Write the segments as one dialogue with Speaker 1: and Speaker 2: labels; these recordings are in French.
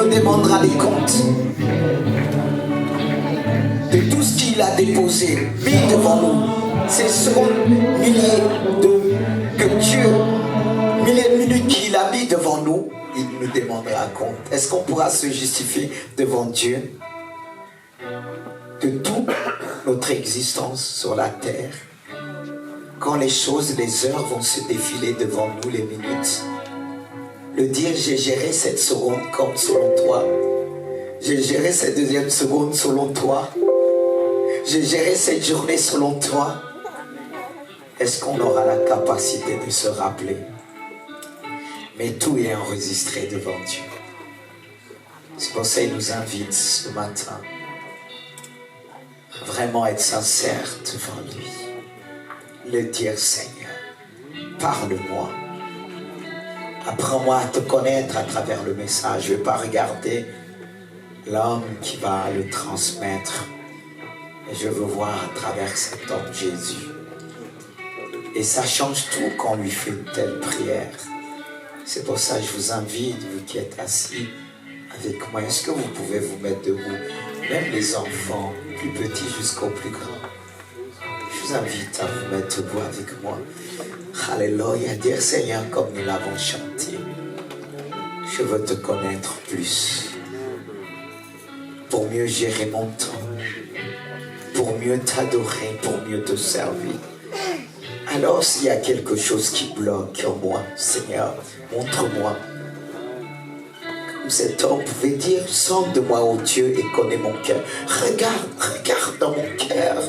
Speaker 1: Demandera des comptes de tout ce qu'il a déposé, mis devant nous. Ces secondes milliers de minutes qu'il a mis devant nous, il nous demandera compte. Est-ce qu'on pourra se justifier devant Dieu de toute notre existence sur la terre quand les choses, les heures vont se défiler devant nous, les minutes? Le dire, j'ai géré cette seconde comme selon toi. J'ai géré cette deuxième seconde selon toi. J'ai géré cette journée selon toi. Est-ce qu'on aura la capacité de se rappeler? Mais tout est enregistré devant Dieu. C'est pour ça qu'il nous invite ce matin à vraiment être sincère devant lui. Le dire, Seigneur, parle-moi. Apprends-moi à te connaître à travers le message. Je ne vais pas regarder l'homme qui va le transmettre. Et je veux voir à travers cet homme Jésus. Et ça change tout quand on lui fait une telle prière. C'est pour ça que je vous invite, vous qui êtes assis avec moi, est-ce que vous pouvez vous mettre debout? Même les enfants, plus petits jusqu'aux plus grands. Je vous invite à vous mettre debout avec moi. Alléluia, dire Seigneur comme nous l'avons chanté. Je veux te connaître plus. Pour mieux gérer mon temps. Pour mieux t'adorer, pour mieux te servir. Alors s'il y a quelque chose qui bloque en moi, Seigneur, montre-moi. Comme cet homme pouvait dire, sonde de moi, ô Dieu, et connais mon cœur. Regarde dans mon cœur.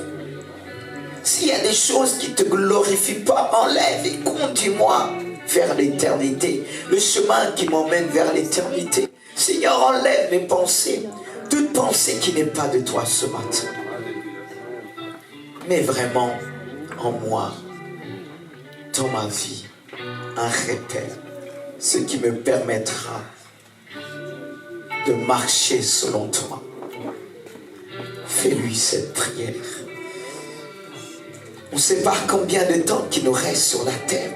Speaker 1: S'il y a des choses qui ne te glorifient pas, enlève et conduis-moi vers l'éternité. Le chemin qui m'emmène vers l'éternité. Seigneur, enlève mes pensées. Toute pensée qui n'est pas de toi ce matin. Mais vraiment, en moi, dans ma vie, un repère. Ce qui me permettra de marcher selon toi. Fais-lui cette prière. On ne sait pas combien de temps qu'il nous reste sur la terre.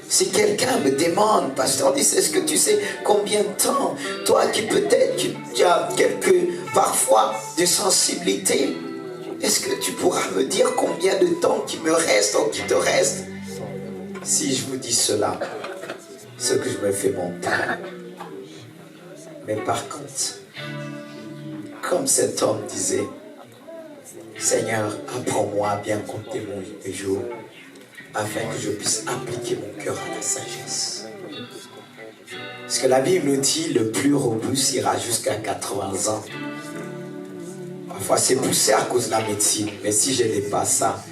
Speaker 1: Si quelqu'un me demande, pasteur, est-ce que tu sais combien de temps, toi qui peut-être tu as parfois de sensibilité, est-ce que tu pourras me dire combien de temps qui me reste ou qui te reste? Si je vous dis cela, ce que je me fais mon temps. Mais par contre, comme cet homme disait, Seigneur, apprends-moi à bien compter mes jours, afin que je puisse appliquer mon cœur à la sagesse. Parce que la Bible nous dit, le plus robuste ira jusqu'à 80 ans. Parfois c'est poussé à cause de la médecine, mais si je n'ai pas ça,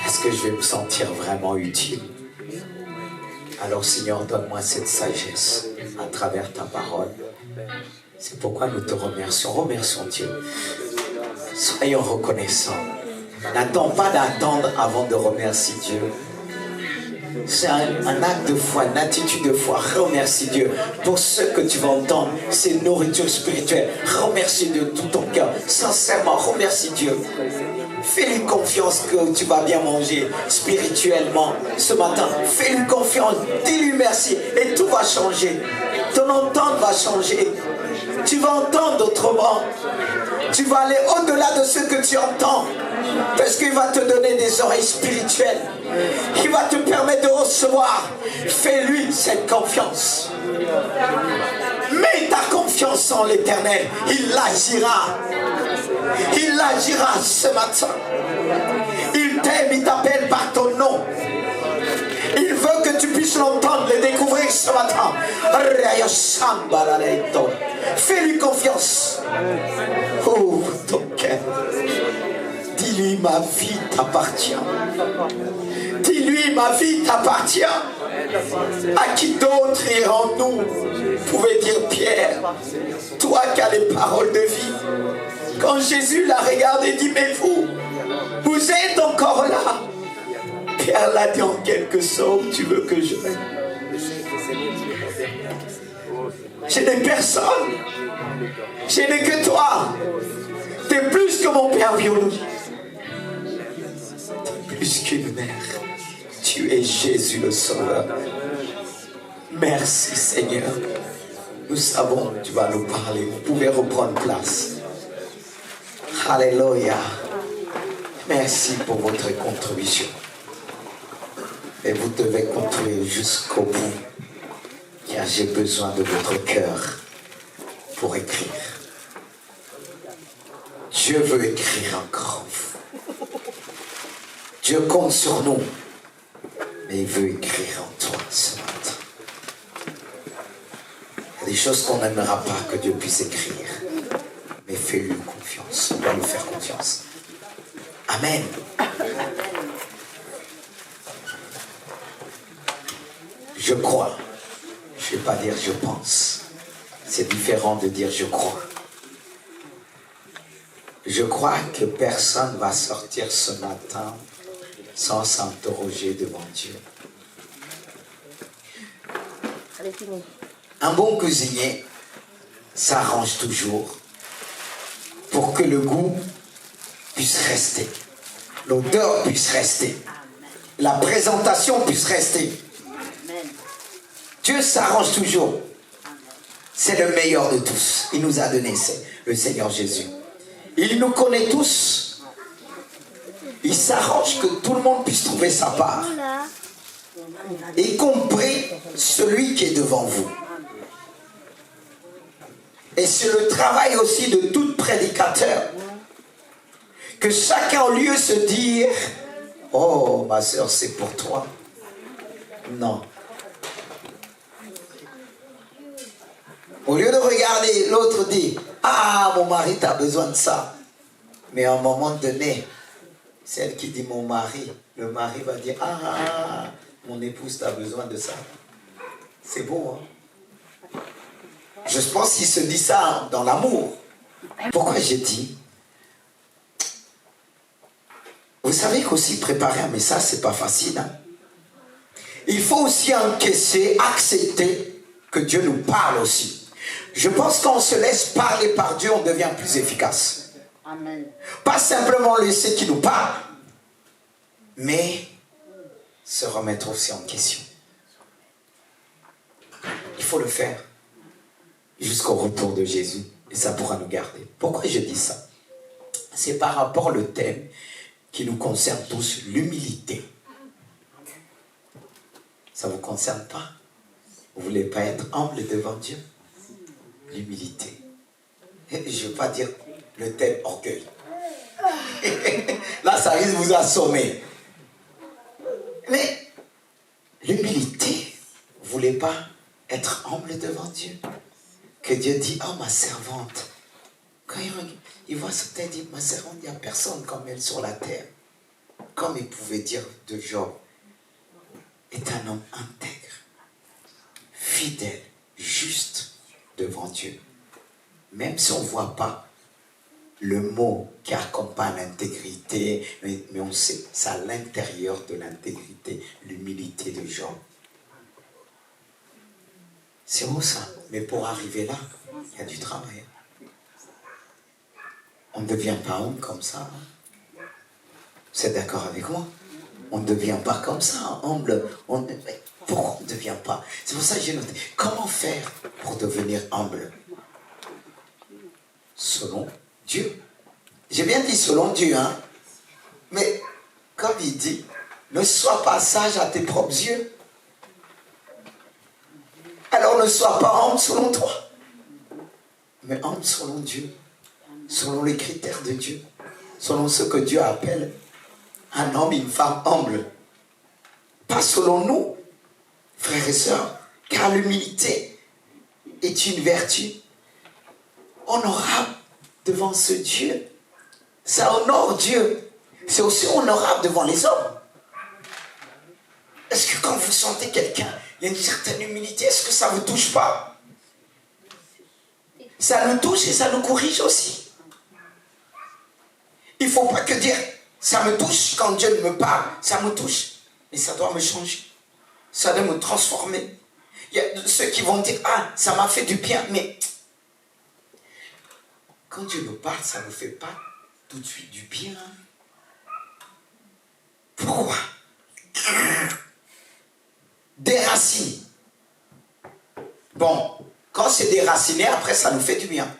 Speaker 1: est-ce que je vais me sentir vraiment utile? Alors Seigneur, donne-moi cette sagesse à travers ta parole. C'est pourquoi nous te remercions. Remercions Dieu. Soyons reconnaissants. N'attends pas d'attendre avant de remercier Dieu. C'est un acte de foi, une attitude de foi. Remercie Dieu pour ce que tu vas entendre. C'est nourriture spirituelle. Remercie Dieu de tout ton cœur. Sincèrement, remercie Dieu. Fais-lui confiance que tu vas bien manger spirituellement ce matin. Fais-lui confiance. Dis-lui merci et tout va changer. Ton entente va changer. Tu vas entendre autrement. Tu vas aller au-delà de ce que tu entends. Parce qu'il va te donner des oreilles spirituelles. Il va te permettre de recevoir. Fais-lui cette confiance. Mets ta confiance en l'Éternel. Il agira. Il agira ce matin. Il t'aime, il t'appelle par ton nom. Il veut que tu puisses l'entendre, le découvrir ce matin. Fais-lui confiance. Oh, ton cœur. Dis-lui, ma vie t'appartient. Dis-lui, ma vie t'appartient. À qui d'autre irons-nous? Pouvait dire Pierre. Toi qui as les paroles de vie. Quand Jésus l'a regardé, il dit, mais vous êtes encore là. Pierre l'a dit en quelque sorte, tu veux que je m'aime. Je n'ai personne. Je n'ai que toi. Tu es plus que mon père biologique. Tu es plus qu'une mère. Tu es Jésus le Sauveur. Merci Seigneur. Nous savons que tu vas nous parler. Vous pouvez reprendre place. Alléluia. Merci pour votre contribution. Et vous devez continuer jusqu'au bout. Car j'ai besoin de votre cœur pour écrire. Dieu veut écrire encore. Dieu compte sur nous. Mais il veut écrire en toi ce matin. Il y a des choses qu'on n'aimera pas que Dieu puisse écrire. Mais fais-lui confiance. On doit lui faire confiance. Amen. Je crois. Je ne vais pas dire je pense. C'est différent de dire je crois. Je crois que personne ne va sortir ce matin sans s'interroger devant Dieu. Un bon cuisinier s'arrange toujours pour que le goût puisse rester, l'odeur puisse rester, la présentation puisse rester. Dieu s'arrange toujours. C'est le meilleur de tous. Il nous a donné, c'est le Seigneur Jésus. Il nous connaît tous. Il s'arrange que tout le monde puisse trouver sa part. Y compris celui qui est devant vous. Et c'est le travail aussi de tout prédicateur. Que chacun au lieu de se dire, oh ma soeur c'est pour toi. Non. Au lieu de regarder l'autre dire, ah mon mari t'as besoin de ça. Mais à un moment donné, celle qui dit mon mari, le mari va dire, ah mon épouse t'as besoin de ça. C'est beau, hein? Je pense qu'il se dit ça dans l'amour. Pourquoi j'ai dit? Vous savez qu'aussi préparer un message, c'est pas facile. Hein? Il faut aussi encaisser, accepter que Dieu nous parle aussi. Je pense qu'on se laisse parler par Dieu, on devient plus efficace. Amen. Pas simplement laisser qu'il nous parle, mais se remettre aussi en question. Il faut le faire jusqu'au retour de Jésus et ça pourra nous garder. Pourquoi je dis ça? C'est par rapport au thème qui nous concerne tous, l'humilité. Ça ne vous concerne pas? Vous ne voulez pas être humble devant Dieu? L'humilité. Je ne veux pas dire le thème orgueil. Là, ça risque de vous assommer. Mais l'humilité, vous ne voulez pas être humble devant Dieu? Que Dieu dit, oh ma servante. Quand il voit ce texte, il dit, ma servante, il n'y a personne comme elle sur la terre. Comme il pouvait dire de Job, est un homme intègre, fidèle, juste devant Dieu. Même si on ne voit pas le mot qui accompagne l'intégrité, mais on sait, c'est à l'intérieur de l'intégrité, l'humilité de Job. C'est beau ça, mais pour arriver là, il y a du travail. On ne devient pas homme comme ça. Hein? Vous êtes d'accord avec moi? On ne devient pas comme ça, humble. Pourquoi on ne devient pas? C'est pour ça que j'ai noté. Comment faire pour devenir humble? Selon Dieu. J'ai bien dit selon Dieu, hein? Mais comme il dit, ne sois pas sage à tes propres yeux. Alors ne sois pas humble selon toi, mais humble selon Dieu, selon les critères de Dieu, selon ce que Dieu appelle un homme et une femme humble. Pas selon nous, frères et sœurs, car l'humilité est une vertu honorable devant ce Dieu. Ça honore Dieu. C'est aussi honorable devant les hommes. Est-ce que quand vous sentez quelqu'un, il y a une certaine humilité, est-ce que ça ne vous touche pas? Ça nous touche et ça nous corrige aussi. Il ne faut pas que dire, ça me touche quand Dieu me parle, ça me touche. Mais ça doit me changer. Ça doit me transformer. Il y a ceux qui vont dire, ah, ça m'a fait du bien, mais quand Dieu nous parle, ça ne nous fait pas tout de suite du bien. Pourquoi? Des racines. Bon, quand c'est déraciné, après ça nous fait du bien.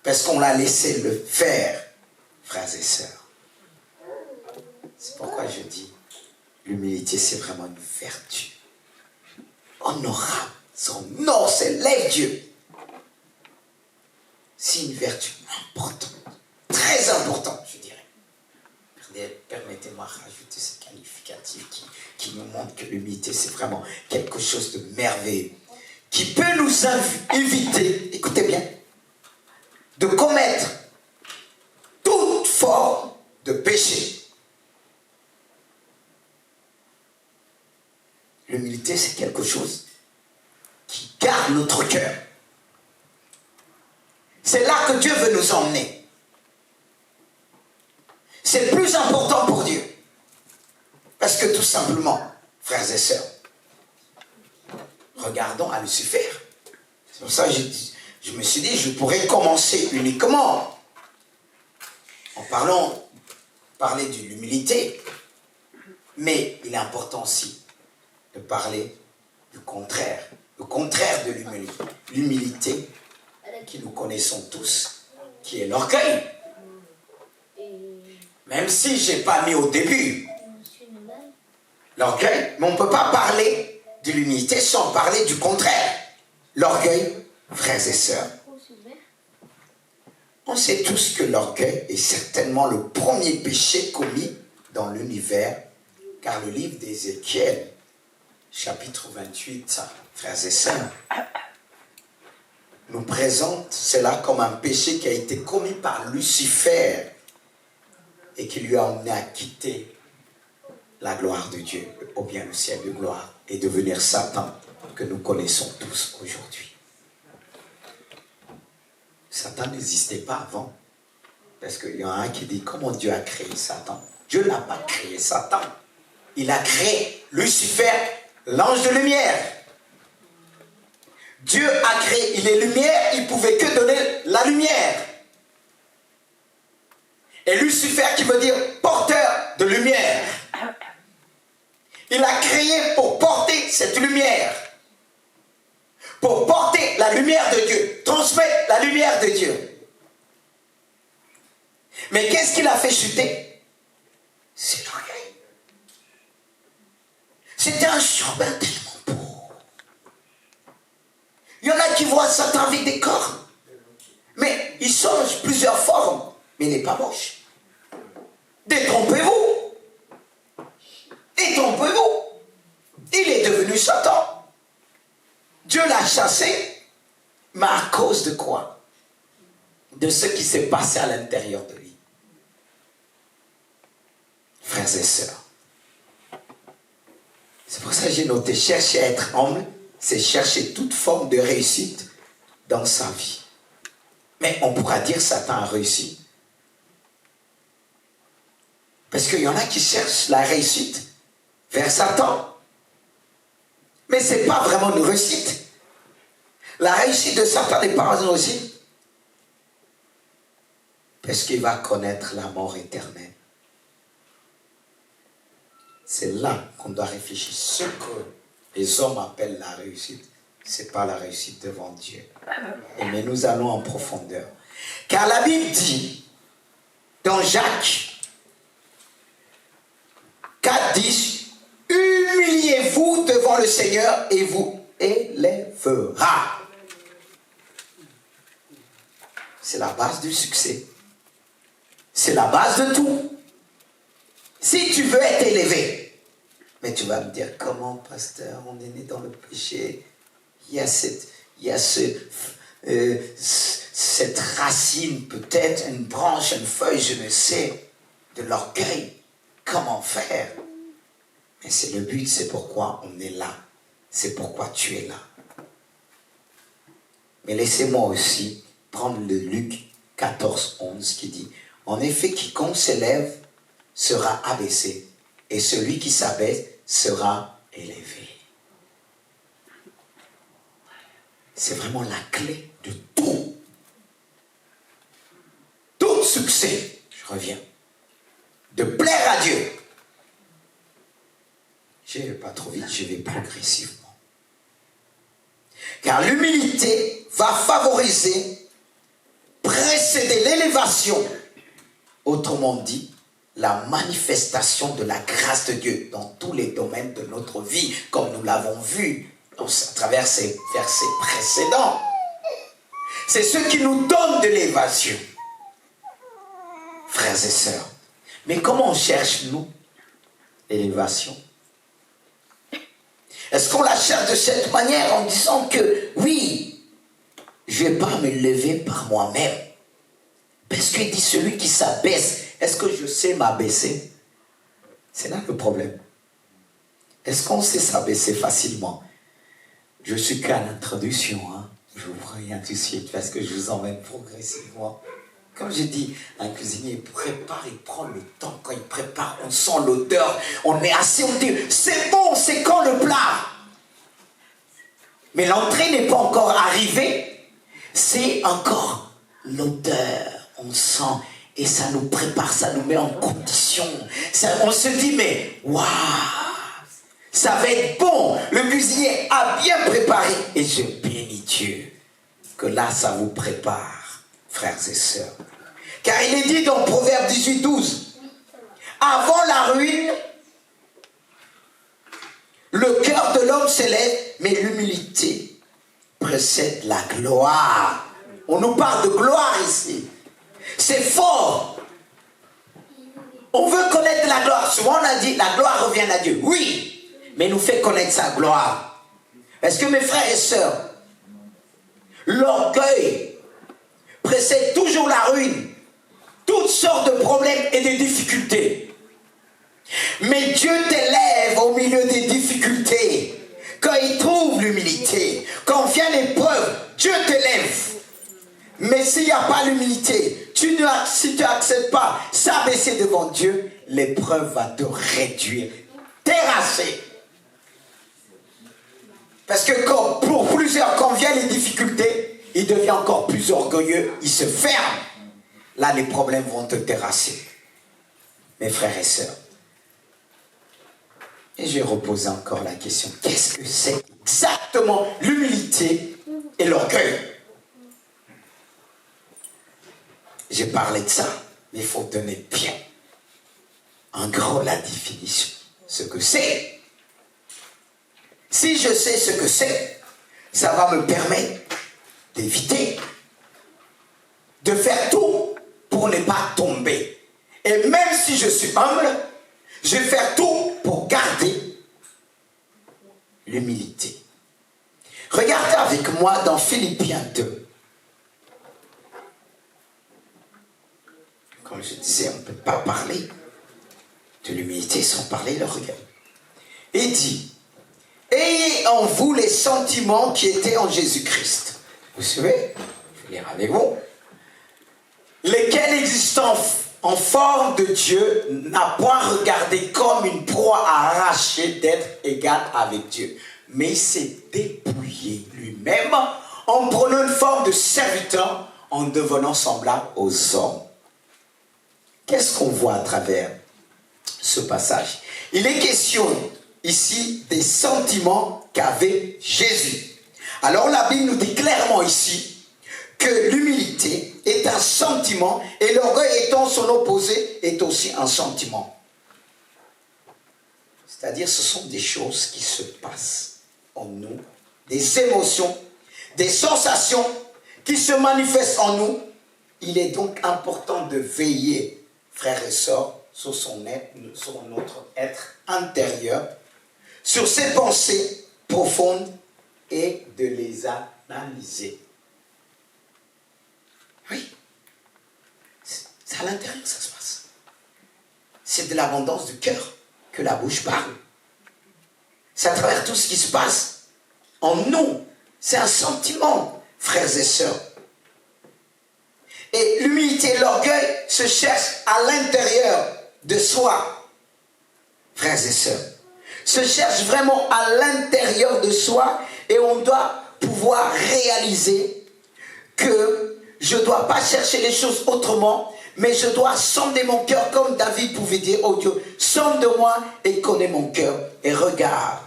Speaker 1: Parce qu'on l'a laissé le faire, frères et sœurs. C'est pourquoi je dis, l'humilité c'est vraiment une vertu. Honorable, son nom s'élève Dieu. C'est une vertu importante, très importante, je dirais. Permettez-moi de rajouter ce qualificatif qui nous montre que l'humilité, c'est vraiment quelque chose de merveilleux, qui peut nous éviter, écoutez bien, de commettre toute forme de péché. L'humilité, c'est quelque chose qui garde notre cœur. C'est là que Dieu veut nous emmener. C'est le plus important pour Dieu. Parce que tout simplement, frères et sœurs, regardons à Lucifer. C'est pour ça que je me suis dit, je pourrais commencer uniquement en parler de l'humilité. Mais il est important aussi de parler du contraire. Le contraire de l'humilité. L'humilité que nous connaissons tous, qui est l'orgueil. Même si je n'ai pas mis au début l'orgueil, mais on ne peut pas parler de l'humilité sans parler du contraire. L'orgueil, frères et sœurs. On sait tous que l'orgueil est certainement le premier péché commis dans l'univers, car le livre d'Ézéchiel, chapitre 28, frères et sœurs, nous présente cela comme un péché qui a été commis par Lucifer et qui lui a emmené à quitter la gloire de Dieu, ou bien le ciel de gloire, et devenir Satan, que nous connaissons tous aujourd'hui. Satan n'existait pas avant, parce qu'il y en a un qui dit, comment Dieu a créé Satan? Dieu n'a pas créé Satan, il a créé Lucifer, l'ange de lumière. Dieu a créé, il est lumière, il ne pouvait que donner la lumière. Et Lucifer qui veut dire porteur de lumière. Il a créé pour porter cette lumière. Pour porter la lumière de Dieu. Transmettre la lumière de Dieu. Mais qu'est-ce qu'il a fait chuter? C'est l'orgueil. C'était un surbain tellement beau. Il y en a qui voient Satan avec des cornes. Mais il change plusieurs formes. Mais il n'est pas moche. Détrompez-vous. Détrompez-vous. Il est devenu Satan. Dieu l'a chassé. Mais à cause de quoi? De ce qui s'est passé à l'intérieur de lui. Frères et sœurs. C'est pour ça que j'ai noté, chercher à être humble, c'est chercher toute forme de réussite dans sa vie. Mais on pourra dire Satan a réussi. Parce qu'il y en a qui cherchent la réussite vers Satan. Mais ce n'est pas vraiment une réussite. La réussite de Satan n'est pas une réussite. Parce qu'il va connaître la mort éternelle. C'est là qu'on doit réfléchir. Ce que les hommes appellent la réussite, ce n'est pas la réussite devant Dieu. Mais nous allons en profondeur. Car la Bible dit, dans Jacques 4:10, humiliez-vous devant le Seigneur et vous élèvera. C'est la base du succès. C'est la base de tout. Si tu veux être élevé, mais tu vas me dire, comment, pasteur, on est né dans le péché, il y a cette racine, peut-être une branche, une feuille, je ne sais, de l'orgueil. Comment faire? Mais c'est le but, c'est pourquoi on est là. C'est pourquoi tu es là. Mais laissez-moi aussi prendre le Luc 14, 11 qui dit, en effet, quiconque s'élève sera abaissé, et celui qui s'abaisse sera élevé. C'est vraiment la clé de tout. Tout succès, je reviens, de plaire à Dieu. Je ne vais pas trop vite, je vais progressivement. Car l'humilité va favoriser, précéder l'élévation. Autrement dit, la manifestation de la grâce de Dieu dans tous les domaines de notre vie, comme nous l'avons vu à travers ces versets précédents. C'est ce qui nous donne de l'élévation. Frères et sœurs, mais comment on cherche, nous, l'élévation? Est-ce qu'on la cherche de cette manière en disant que, oui, je ne vais pas me lever par moi-même? Parce qu'il dit celui qui s'abaisse, est-ce que je sais m'abaisser? C'est là le problème. Est-ce qu'on sait s'abaisser facilement? Je suis qu'à l'introduction, hein. Je vous préviens tout de suite parce que je vous emmène progressivement. Comme je dis, un cuisinier prépare, il prend le temps. Quand il prépare, on sent l'odeur. On est assis, on dit, c'est bon, c'est quand le plat? Mais l'entrée n'est pas encore arrivée. C'est encore l'odeur. On sent et ça nous prépare, ça nous met en condition. On se dit, mais waouh, ça va être bon. Le cuisinier a bien préparé. Et je bénis Dieu que là, ça vous prépare, frères et sœurs. Car il est dit dans Proverbe 18, 12, avant la ruine, le cœur de l'homme s'élève, mais l'humilité précède la gloire. On nous parle de gloire ici. C'est fort. On veut connaître la gloire. Souvent on a dit, la gloire revient à Dieu. Oui, mais il nous fait connaître sa gloire. Est-ce que mes frères et sœurs, l'orgueil précède toujours la ruine? Toutes sortes de problèmes et de difficultés. Mais Dieu t'élève au milieu des difficultés. Quand il trouve l'humilité, quand vient l'épreuve, Dieu t'élève. Mais s'il n'y a pas l'humilité, si tu n'acceptes pas s'abaisser devant Dieu, l'épreuve va te réduire, terrasser. Parce que pour plusieurs, quand viennent les difficultés, il devient encore plus orgueilleux, il se ferme. Là, les problèmes vont te terrasser. Mes frères et sœurs. Et je vais reposer encore la question. Qu'est-ce que c'est exactement l'humilité et l'orgueil? J'ai parlé de ça, mais il faut donner bien, en gros, la définition. Ce que c'est. Si je sais ce que c'est, ça va me permettre d'éviter, de faire tout pour ne pas tomber. Et même si je suis humble, je vais faire tout pour garder l'humilité. Regardez avec moi dans Philippiens 2. Comme je disais, on ne peut pas parler de l'humilité sans parler de l'orgueil. Il dit, ayez en vous les sentiments qui étaient en Jésus-Christ. Vous savez, je vais lire avec vous. Lesquels existant en forme de Dieu n'a point regardé comme une proie à arracher d'être égal avec Dieu. Mais il s'est dépouillé lui-même en prenant une forme de serviteur, en devenant semblable aux hommes. Qu'est-ce qu'on voit à travers ce passage? Il est question ici des sentiments qu'avait Jésus. Alors la Bible nous dit clairement ici que l'humilité est un sentiment et l'orgueil étant son opposé est aussi un sentiment. C'est-à-dire ce sont des choses qui se passent en nous, des émotions, des sensations qui se manifestent en nous. Il est donc important de veiller, frères et sœurs, sur notre être intérieur, sur ses pensées profondes et de les analyser. Oui, c'est à l'intérieur que ça se passe. C'est de l'abondance du cœur que la bouche parle. C'est à travers tout ce qui se passe en nous. C'est un sentiment, frères et sœurs. Et l'humilité l'humilité, l'orgueil se cherche à l'intérieur de soi, frères et sœurs. Se cherche vraiment à l'intérieur de soi et on doit pouvoir réaliser que je ne dois pas chercher les choses autrement, mais je dois sonder mon cœur comme David pouvait dire, oh Dieu, sonde moi et connais mon cœur et regarde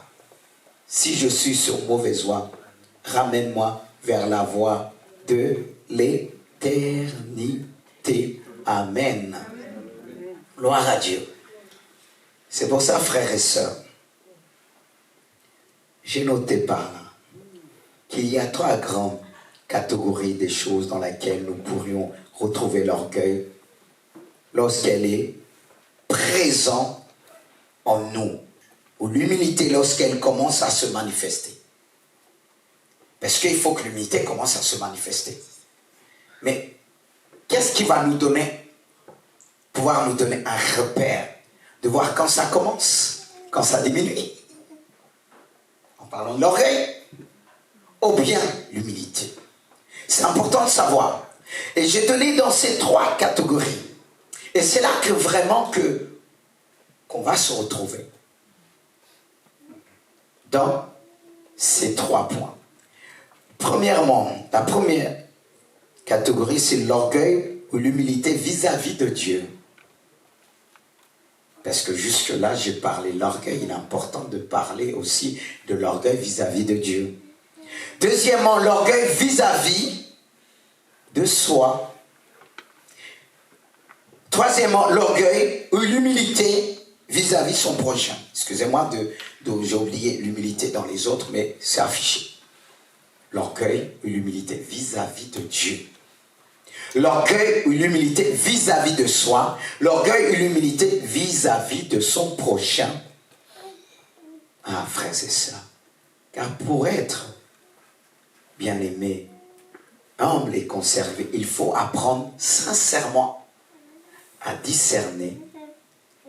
Speaker 1: si je suis sur mauvaise voie, ramène-moi vers la voie de l'éternité. Amen. Gloire à Dieu. C'est pour ça, frères et sœurs, j'ai noté par là qu'il y a 3 grandes catégories des choses dans lesquelles nous pourrions retrouver l'orgueil lorsqu'elle est présente en nous, ou l'humilité lorsqu'elle commence à se manifester. Parce qu'il faut que l'humilité commence à se manifester. Mais qu'est-ce qui va nous donner, pouvoir nous donner un repère, de voir quand ça commence, quand ça diminue, en parlant de l'orgueil, ou bien l'humilité. C'est important de savoir. Et j'ai donné dans ces 3 catégories. Et c'est là que vraiment qu'on va se retrouver. Dans ces 3 points. Premièrement, la première catégorie, c'est l'orgueil ou l'humilité vis-à-vis de Dieu. Parce que jusque-là, j'ai parlé de l'orgueil. Il est important de parler aussi de l'orgueil vis-à-vis de Dieu. Deuxièmement, l'orgueil vis-à-vis de soi. Troisièmement, l'orgueil ou l'humilité vis-à-vis de son prochain. Excusez-moi, j'ai oublié l'humilité dans les autres, mais c'est affiché. L'orgueil ou l'humilité vis-à-vis de Dieu. L'orgueil ou l'humilité vis-à-vis de soi. L'orgueil ou l'humilité vis-à-vis de son prochain. Ah, frères et sœurs. Car pour être bien-aimé, humble et conservé, il faut apprendre sincèrement à discerner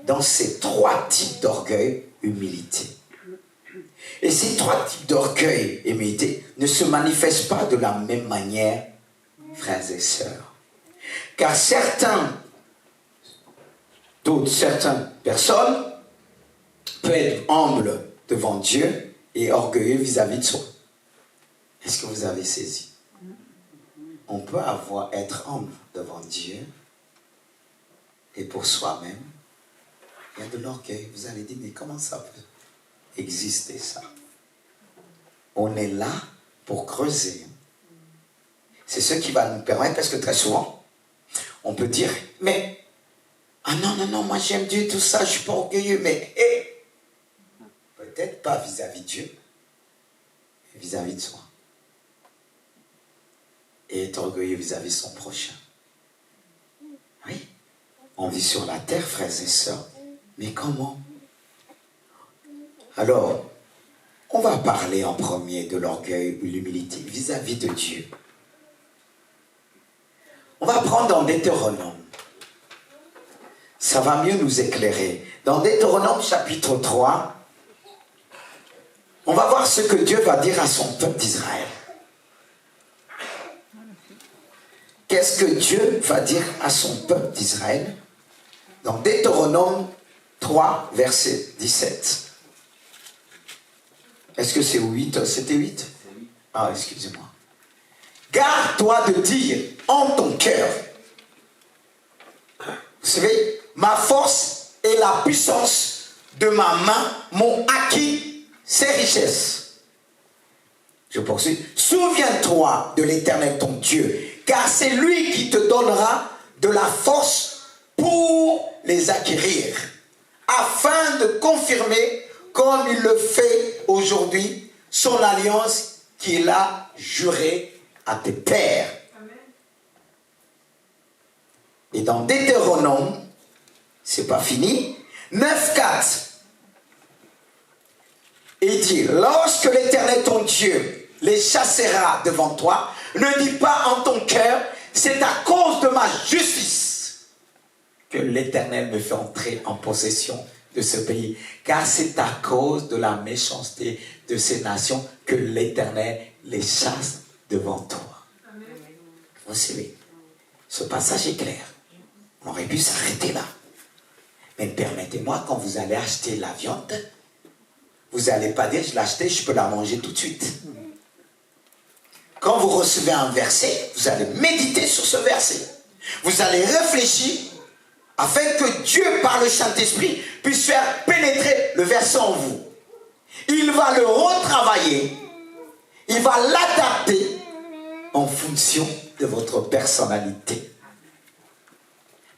Speaker 1: dans ces 3 types d'orgueil, humilité. Et ces 3 types d'orgueil et humilité ne se manifestent pas de la même manière, frères et sœurs. Car certaines personnes peuvent être humbles devant Dieu et orgueilleux vis-à-vis de soi. Est-ce que vous avez saisi? On peut être humble devant Dieu et pour soi-même, il y a de l'orgueil. Vous allez dire, mais comment ça peut exister ça? On est là pour creuser. C'est ce qui va nous permettre, parce que très souvent, on peut dire, mais, ah non, moi j'aime Dieu, tout ça, je ne suis pas orgueilleux, mais, peut-être pas vis-à-vis de Dieu, mais vis-à-vis de soi. Et être orgueilleux vis-à-vis de son prochain. Oui, on vit sur la terre, frères et sœurs, mais comment? Alors, on va parler en premier de l'orgueil ou l'humilité vis-à-vis de Dieu. On va prendre dans Deutéronome. Ça va mieux nous éclairer. Dans Deutéronome chapitre 3, on va voir ce que Dieu va dire à son peuple d'Israël. Qu'est-ce que Dieu va dire à son peuple d'Israël? Dans Deutéronome 3, verset 17. Est-ce que c'est 8? C'était 8? Ah, excusez-moi. Garde-toi de dire en ton cœur. Vous savez, ma force et la puissance de ma main m'ont acquis ces richesses. Je poursuis. Souviens-toi de l'Éternel ton Dieu, car c'est lui qui te donnera de la force pour les acquérir, afin de confirmer, comme il le fait aujourd'hui, son alliance qu'il a jurée à tes pères. Amen. Et dans Deutéronome, c'est pas fini, 9,4, il dit, lorsque l'Éternel ton Dieu les chassera devant toi, ne dis pas en ton cœur, c'est à cause de ma justice que l'Éternel me fait entrer en possession de ce pays, car c'est à cause de la méchanceté de ces nations que l'Éternel les chasse devant toi. Amen. Vous savez, Ce passage est clair. On aurait pu s'arrêter là. Mais permettez-moi, quand vous allez acheter la viande, vous n'allez pas dire, je l'ai acheté, je peux la manger tout de suite. Quand vous recevez un verset, vous allez méditer sur ce verset. Vous allez réfléchir afin que Dieu, par le Saint-Esprit, puisse faire pénétrer le verset en vous. Il va le retravailler, il va l'adapter en fonction de votre personnalité.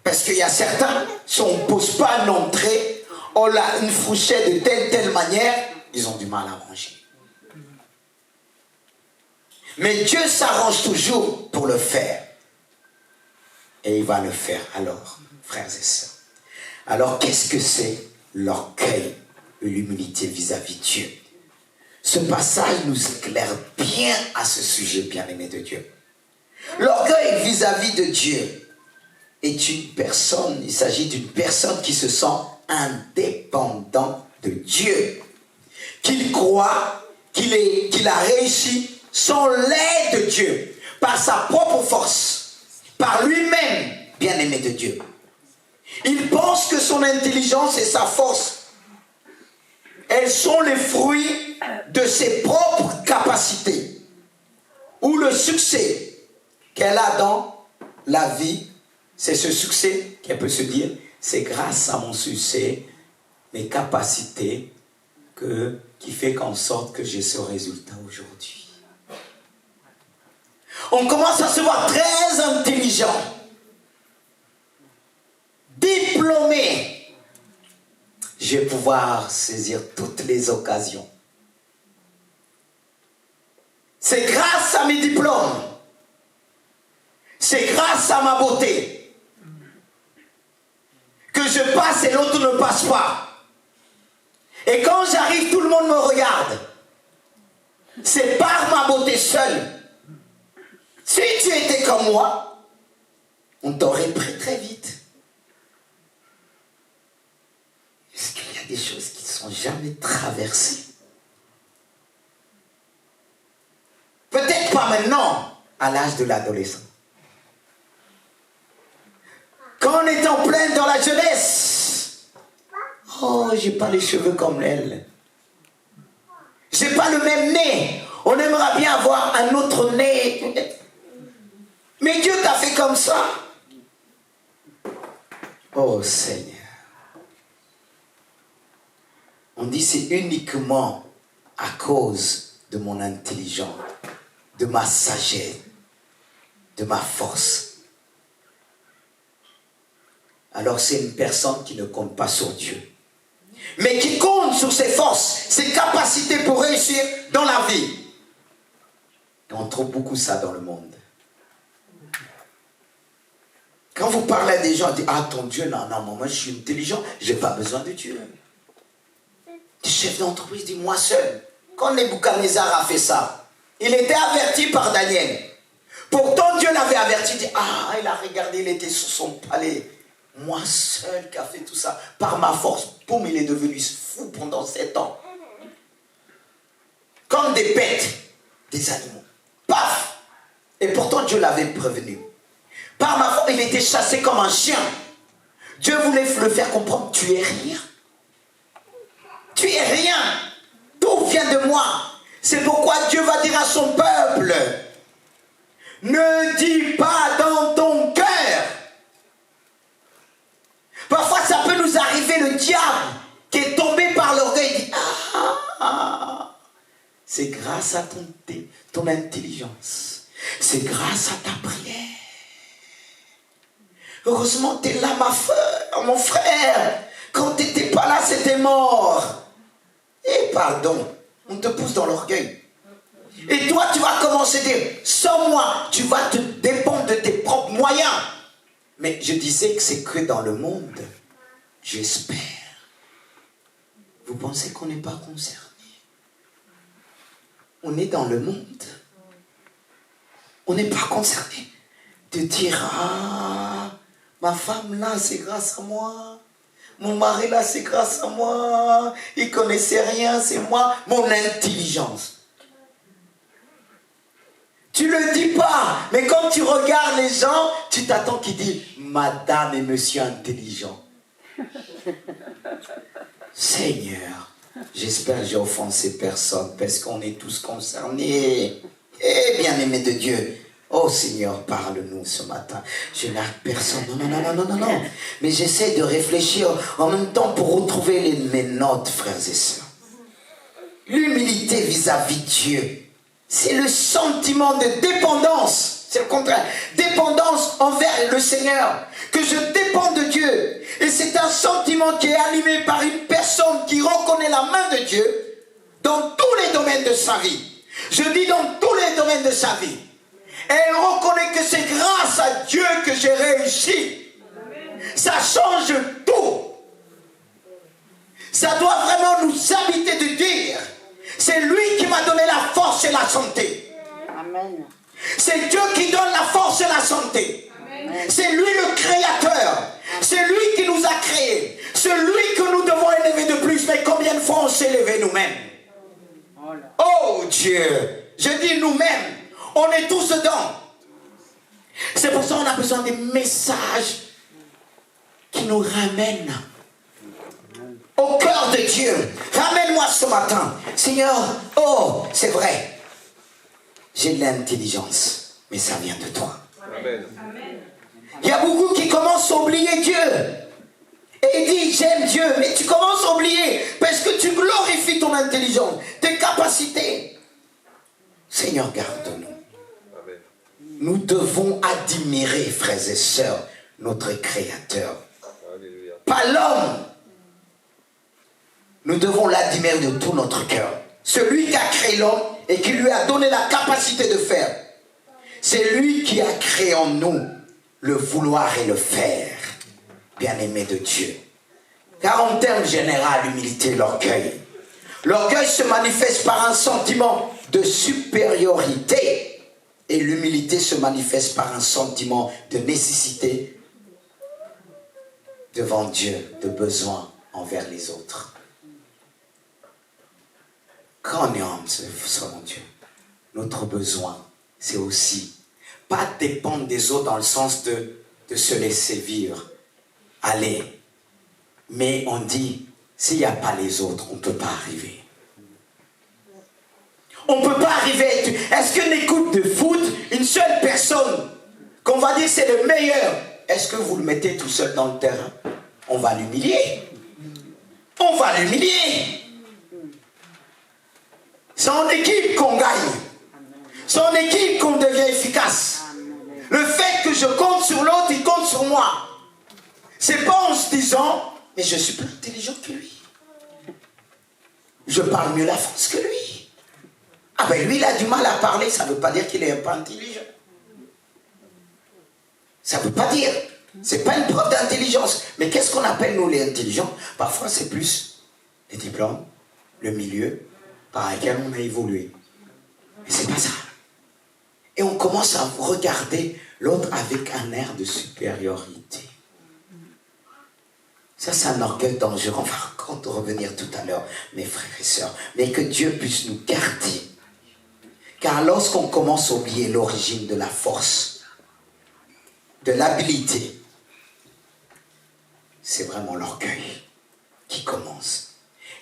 Speaker 1: Parce qu'il y a certains, si on ne pose pas une entrée, on a une fourchette de telle manière, ils ont du mal à manger. Mais Dieu s'arrange toujours pour le faire. Et il va le faire alors, frères et sœurs. Alors, qu'est-ce que c'est l'orgueil et l'humilité vis-à-vis de Dieu? Ce passage nous éclaire bien à ce sujet, bien-aimé de Dieu. L'orgueil vis-à-vis de Dieu est une personne, il s'agit d'une personne qui se sent indépendant de Dieu, qu'il croit qu'il a réussi sans l'aide de Dieu, par sa propre force, par lui-même, bien-aimé de Dieu. Il pense que son intelligence et sa force, elles sont les fruits de ses propres capacités, ou le succès qu'elle a dans la vie. C'est ce succès qu'elle peut se dire, c'est grâce à mon succès, mes capacités, qui fait qu'en sorte que j'ai ce résultat aujourd'hui. On commence à se voir très intelligent, diplômé. Je vais pouvoir saisir toutes les occasions. C'est grâce à mes diplômes, c'est grâce à ma beauté que je passe et l'autre ne passe pas. Et quand j'arrive, tout le monde me regarde. C'est par ma beauté seule. Si tu étais comme moi, on t'aurait pris très vite. Est-ce qu'il y a des choses qui ne sont jamais traversées? Peut-être pas maintenant, à l'âge de l'adolescent. Quand on est en plein dans la jeunesse, oh, j'ai pas les cheveux comme elle. J'ai pas le même nez. On aimerait bien avoir un autre nez. Mais Dieu t'a fait comme ça. Oh Seigneur. On dit c'est uniquement à cause de mon intelligence, de ma sagesse, de ma force. Alors c'est une personne qui ne compte pas sur Dieu, mais qui compte sur ses forces, ses capacités pour réussir dans la vie. Et on trouve beaucoup ça dans le monde. Quand vous parlez à des gens, on dit, ah ton Dieu, non, moi je suis intelligent, je n'ai pas besoin de Dieu. Le chef d'entreprise dit, moi seul. Quand Nebuchadnezzar a fait ça, il était averti par Daniel. Pourtant Dieu l'avait averti, il dit, ah, il a regardé, il était sur son palais. Moi seul qui a fait tout ça, par ma force, boum, il est devenu fou pendant 7 ans. Comme des bêtes, des animaux. Paf! Et pourtant Dieu l'avait prévenu. Par ma force, il était chassé comme un chien. Dieu voulait le faire comprendre, tu es rien. Tu es rien. Tout vient de moi. C'est pourquoi Dieu va dire à son peuple, ne dis pas dans ton cœur. Parfois ça peut nous arriver, le diable qui est tombé par l'orgueil dit, c'est grâce à ton intelligence. C'est grâce à ta prière. Heureusement, tu es là, mon frère. Quand tu n'étais pas là, c'était mort. Et pardon, on te pousse dans l'orgueil. Et toi, tu vas commencer à dire, sans moi, tu vas te dépendre de tes propres moyens. Mais je disais que c'est que dans le monde, j'espère. Vous pensez qu'on n'est pas concerné? On est dans le monde. On n'est pas concerné de dire, ah, ma femme là, c'est grâce à moi. Mon mari là, c'est grâce à moi. Il ne connaissait rien, c'est moi, mon intelligence. Tu le dis pas, mais quand tu regardes les gens, tu t'attends qu'ils disent madame et monsieur intelligent. Seigneur, j'espère que j'ai offensé personne parce qu'on est tous concernés. Eh bien-aimé de Dieu, oh Seigneur, parle-nous ce matin. Je n'arrête personne. Non. Mais j'essaie de réfléchir en même temps pour retrouver mes notes, frères et sœurs. L'humilité vis-à-vis de Dieu, c'est le sentiment de dépendance. C'est le contraire. Dépendance envers le Seigneur. Que je dépends de Dieu. Et c'est un sentiment qui est animé par une personne qui reconnaît la main de Dieu dans tous les domaines de sa vie. Je dis dans tous les domaines de sa vie. Et elle reconnaît que c'est grâce à Dieu que j'ai réussi. Ça change tout. Ça doit vraiment nous habiter de dire, c'est lui qui m'a donné la force et la santé.
Speaker 2: Amen.
Speaker 1: C'est Dieu qui donne la force et la santé. Amen. C'est lui le créateur. C'est lui qui nous a créés. C'est lui que nous devons élever de plus. Mais combien de fois on s'est élevé nous-mêmes? Oh Dieu, je dis nous-mêmes. On est tous dedans. C'est pour ça qu'on a besoin des messages qui nous ramènent au cœur de Dieu. Ramène-moi ce matin. Seigneur, oh, c'est vrai. J'ai de l'intelligence, mais ça vient de toi. Amen. Il y a beaucoup qui commencent à oublier Dieu. Et ils disent, j'aime Dieu, mais tu commences à oublier parce que tu glorifies ton intelligence, tes capacités. Seigneur, garde-nous. Nous devons admirer, frères et sœurs, notre Créateur. Alléluia. Pas l'homme. Nous devons l'admirer de tout notre cœur. Celui qui a créé l'homme et qui lui a donné la capacité de faire. C'est lui qui a créé en nous le vouloir et le faire. Bien-aimé de Dieu. Car en termes généraux, l'humilité et l'orgueil. L'orgueil se manifeste par un sentiment de supériorité. Et l'humilité se manifeste par un sentiment de nécessité devant Dieu, de besoin envers les autres. Quand on est homme, selon Dieu, notre besoin, c'est aussi pas dépendre des autres dans le sens de se laisser vivre, aller. Mais on dit, s'il n'y a pas les autres, on ne peut pas arriver. On ne peut pas arriver. Est-ce qu'une écoute de foot, une seule personne, qu'on va dire c'est le meilleur, est-ce que vous le mettez tout seul dans le terrain? On va l'humilier. On va l'humilier. C'est en équipe qu'on gagne. C'est en équipe qu'on devient efficace. Le fait que je compte sur l'autre, il compte sur moi. C'est pas en se disant, mais je suis plus intelligent que lui. Je parle mieux la France que lui. Ah ben lui il a du mal à parler, ça ne veut pas dire qu'il est pas intelligent. Ça ne veut pas dire. C'est pas une preuve d'intelligence. Mais qu'est-ce qu'on appelle nous les intelligents? Parfois c'est plus les diplômes, le milieu par lequel on a évolué. Mais c'est pas ça. Et on commence à regarder l'autre avec un air de supériorité. Ça c'est un orgueil dangereux. On va encore revenir tout à l'heure, mes frères et sœurs. Mais que Dieu puisse nous garder. Car lorsqu'on commence à oublier l'origine de la force, de l'habilité, c'est vraiment l'orgueil qui commence.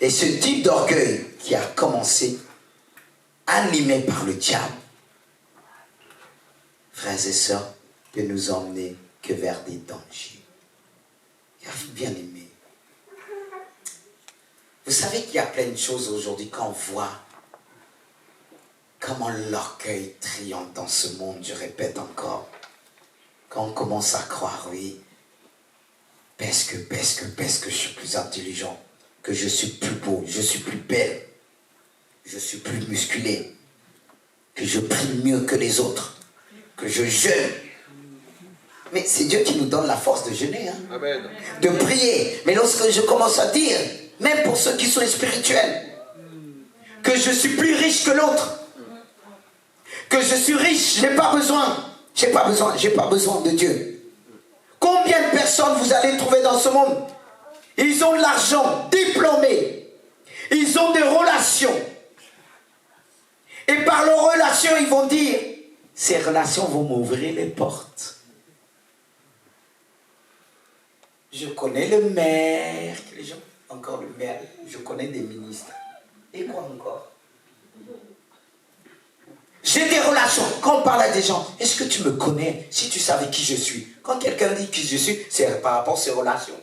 Speaker 1: Et ce type d'orgueil qui a commencé, animé par le diable, frères et sœurs, peut nous emmener que vers des dangers. Bien aimé. Vous savez qu'il y a plein de choses aujourd'hui quand on voit comment l'orgueil triomphe dans ce monde, je répète encore. Quand on commence à croire, oui, parce que je suis plus intelligent, que je suis plus beau, je suis plus belle, je suis plus musclé, que je prie mieux que les autres, que je jeûne. Mais c'est Dieu qui nous donne la force de jeûner, hein, Amen. De prier. Mais lorsque je commence à dire, même pour ceux qui sont spirituels, que je suis plus riche que l'autre, que je suis riche, j'ai pas besoin de Dieu. Combien de personnes vous allez trouver dans ce monde? Ils ont de l'argent, diplômés, ils ont des relations, et par leurs relations ils vont dire, ces relations vont m'ouvrir les portes. Je connais le maire, les gens, encore le maire, je connais des ministres. Et quoi encore? J'ai des relations. Quand on parle à des gens, est-ce que tu me connais? Si tu savais qui je suis. Quand quelqu'un dit qui je suis, c'est par rapport à ses relations.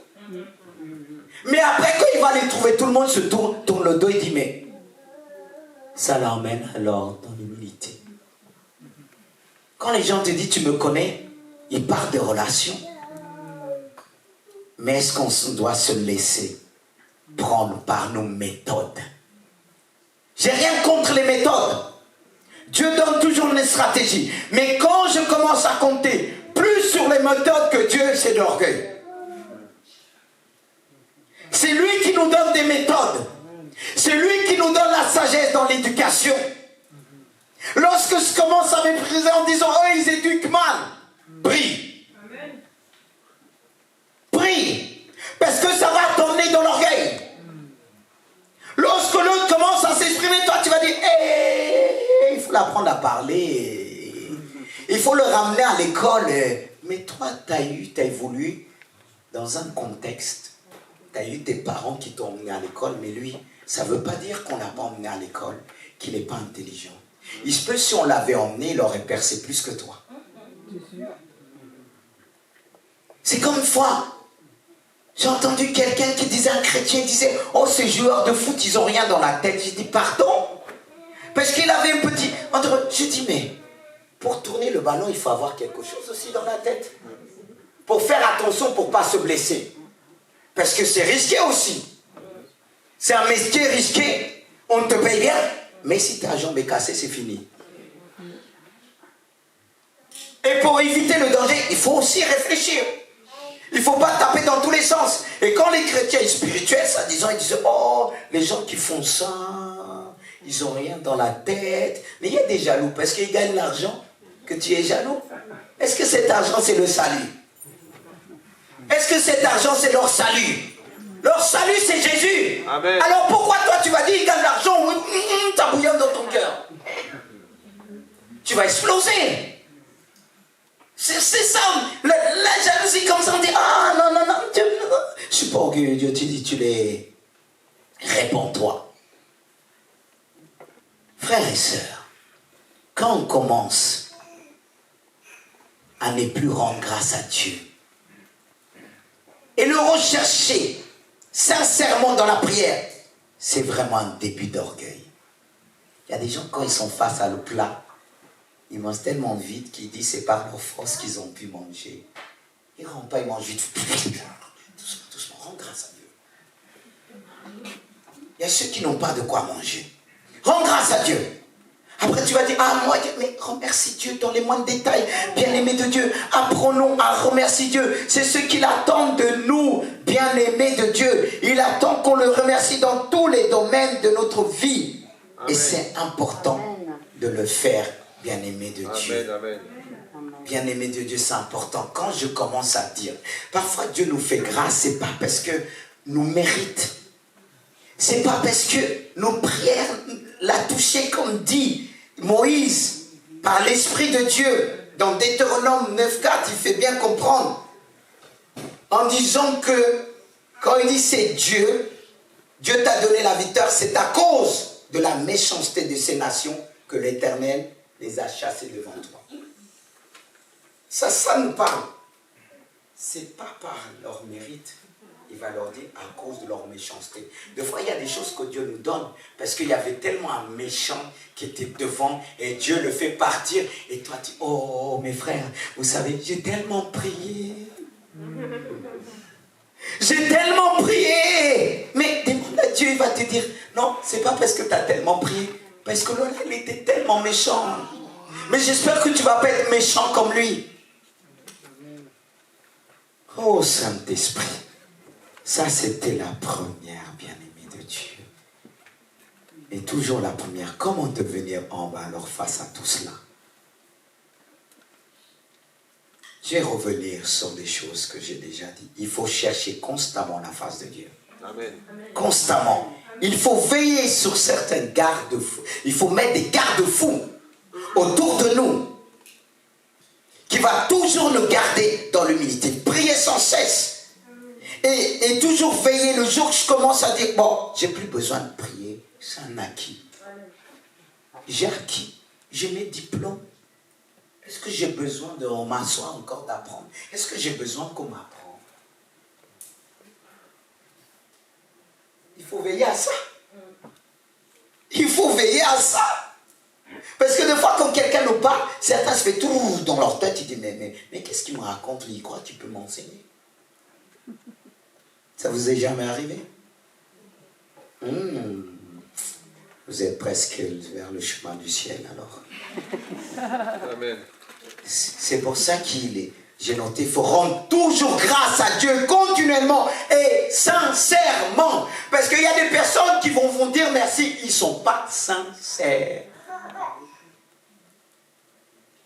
Speaker 1: Mais après, quand il va les trouver, tout le monde se tourne le dos et dit, mais ça l'emmène alors dans l'humilité. Quand les gens te disent, tu me connais, ils parlent de relations. Mais est-ce qu'on doit se laisser prendre par nos méthodes? J'ai rien contre les méthodes. Dieu donne toujours une stratégie. Mais quand je commence à compter plus sur les méthodes que Dieu, c'est de l'orgueil. C'est lui qui nous donne des méthodes. C'est lui qui nous donne la sagesse dans l'éducation. Lorsque je commence à mépriser en disant, eux, ils éduquent mal, prie. Prie. Parce que ça va t'emmener dans l'orgueil. Lorsque l'autre commence à s'exprimer, toi, tu vas dire, il faut l'apprendre à parler. Il faut le ramener à l'école. Mais toi, tu as évolué dans un contexte. Tu as eu tes parents qui t'ont emmené à l'école, mais lui, ça ne veut pas dire qu'on l'a pas emmené à l'école, qu'il n'est pas intelligent. Il se peut, si on l'avait emmené, il aurait percé plus que toi. C'est comme une fois, j'ai entendu quelqu'un qui disait, un chrétien disait, oh, ces joueurs de foot, ils n'ont rien dans la tête. J'ai dit, pardon? Parce qu'il avait un petit... Je dis, mais pour tourner le ballon, il faut avoir quelque chose aussi dans la tête. Pour faire attention, pour ne pas se blesser. Parce que c'est risqué aussi. C'est un métier risqué. On te paye bien. Mais si ta jambe est cassée, c'est fini. Et pour éviter le danger, il faut aussi réfléchir. Il ne faut pas taper dans tous les sens. Et quand les chrétiens spirituels, ça disant, ils disent, oh, les gens qui font ça, ils n'ont rien dans la tête. Mais il y a des jaloux parce qu'ils gagnent l'argent que tu es jaloux. Est-ce que cet argent, c'est le salut? Est-ce que cet argent, c'est leur salut? Leur salut, c'est Jésus. Amen. Alors pourquoi toi, tu vas dire, il gagne l'argent, t'as bouillonne dans ton cœur? Tu vas exploser. C'est ça, la jalousie comme ça, on dit, ah non, Dieu, non. Je suis pas orgueilleux, Dieu, tu dis, tu les... Réponds-toi. Frères et sœurs, quand on commence à ne plus rendre grâce à Dieu, et le rechercher sincèrement dans la prière, c'est vraiment un début d'orgueil. Il y a des gens, quand ils sont face à le plat, ils mangent tellement vite qu'ils disent c'est par leur force qu'ils ont pu manger. Ils ne rendent pas, ils mangent vite. Doucement, rends grâce à Dieu. Il y a ceux qui n'ont pas de quoi manger. Rends grâce à Dieu. Après tu vas dire, ah moi, mais remercie Dieu dans les moindres détails. Bien-aimés de Dieu, apprenons à remercier Dieu. C'est ce qu'il attend de nous, bien-aimés de Dieu. Il attend qu'on le remercie dans tous les domaines de notre vie. Amen. Et c'est important de le faire, bien-aimés de Dieu. Amen. Bien-aimés de Dieu, c'est important. Quand je commence à dire, parfois Dieu nous fait grâce, c'est pas parce que nous méritons. C'est pas parce que nos prières l'a touché comme dit Moïse par l'Esprit de Dieu. Dans Deutéronome 9.4, il fait bien comprendre. En disant que quand il dit c'est Dieu, Dieu t'a donné la victoire, c'est à cause de la méchanceté de ces nations que l'Éternel les a chassés devant toi. Ça nous parle. C'est pas par leur mérite. Il va leur dire à cause de leur méchanceté. Des fois, il y a des choses que Dieu nous donne parce qu'il y avait tellement un méchant qui était devant et Dieu le fait partir. Et toi, tu dis, oh mes frères, vous savez, j'ai tellement prié. J'ai tellement prié. Mais demande à Dieu, il va te dire, non, c'est pas parce que tu as tellement prié. Parce que l'autre, il était tellement méchant. Mais j'espère que tu ne vas pas être méchant comme lui. Oh Saint-Esprit. Ça, c'était la première, bien-aimée de Dieu. Et toujours la première. Comment devenir humble alors face à tout cela? Je vais revenir sur des choses que j'ai déjà dit. Il faut chercher constamment la face de Dieu. Amen. Constamment. Il faut veiller sur certaines garde-fous. Il faut mettre des garde-fous autour de nous. qui va toujours nous garder dans l'humilité. Prier sans cesse. Et toujours veiller. Le jour que je commence à dire, bon, j'ai plus besoin de prier. C'est un acquis. J'ai acquis. J'ai mes diplômes. Est-ce que j'ai besoin de m'asseoir encore d'apprendre? Est-ce que j'ai besoin qu'on m'apprenne? Il faut veiller à ça. Il faut veiller à ça. Parce que des fois, quand quelqu'un nous parle, certains se fait tout dans leur tête. Ils disent, mais qu'est-ce qu'il me raconte? Il croit qu'il peut m'enseigner. Ça vous est jamais arrivé? Vous êtes presque vers le chemin du ciel, alors.
Speaker 2: Amen.
Speaker 1: C'est pour ça j'ai noté, il faut rendre toujours grâce à Dieu continuellement et sincèrement. Parce qu'il y a des personnes qui vont dire merci, ils ne sont pas sincères.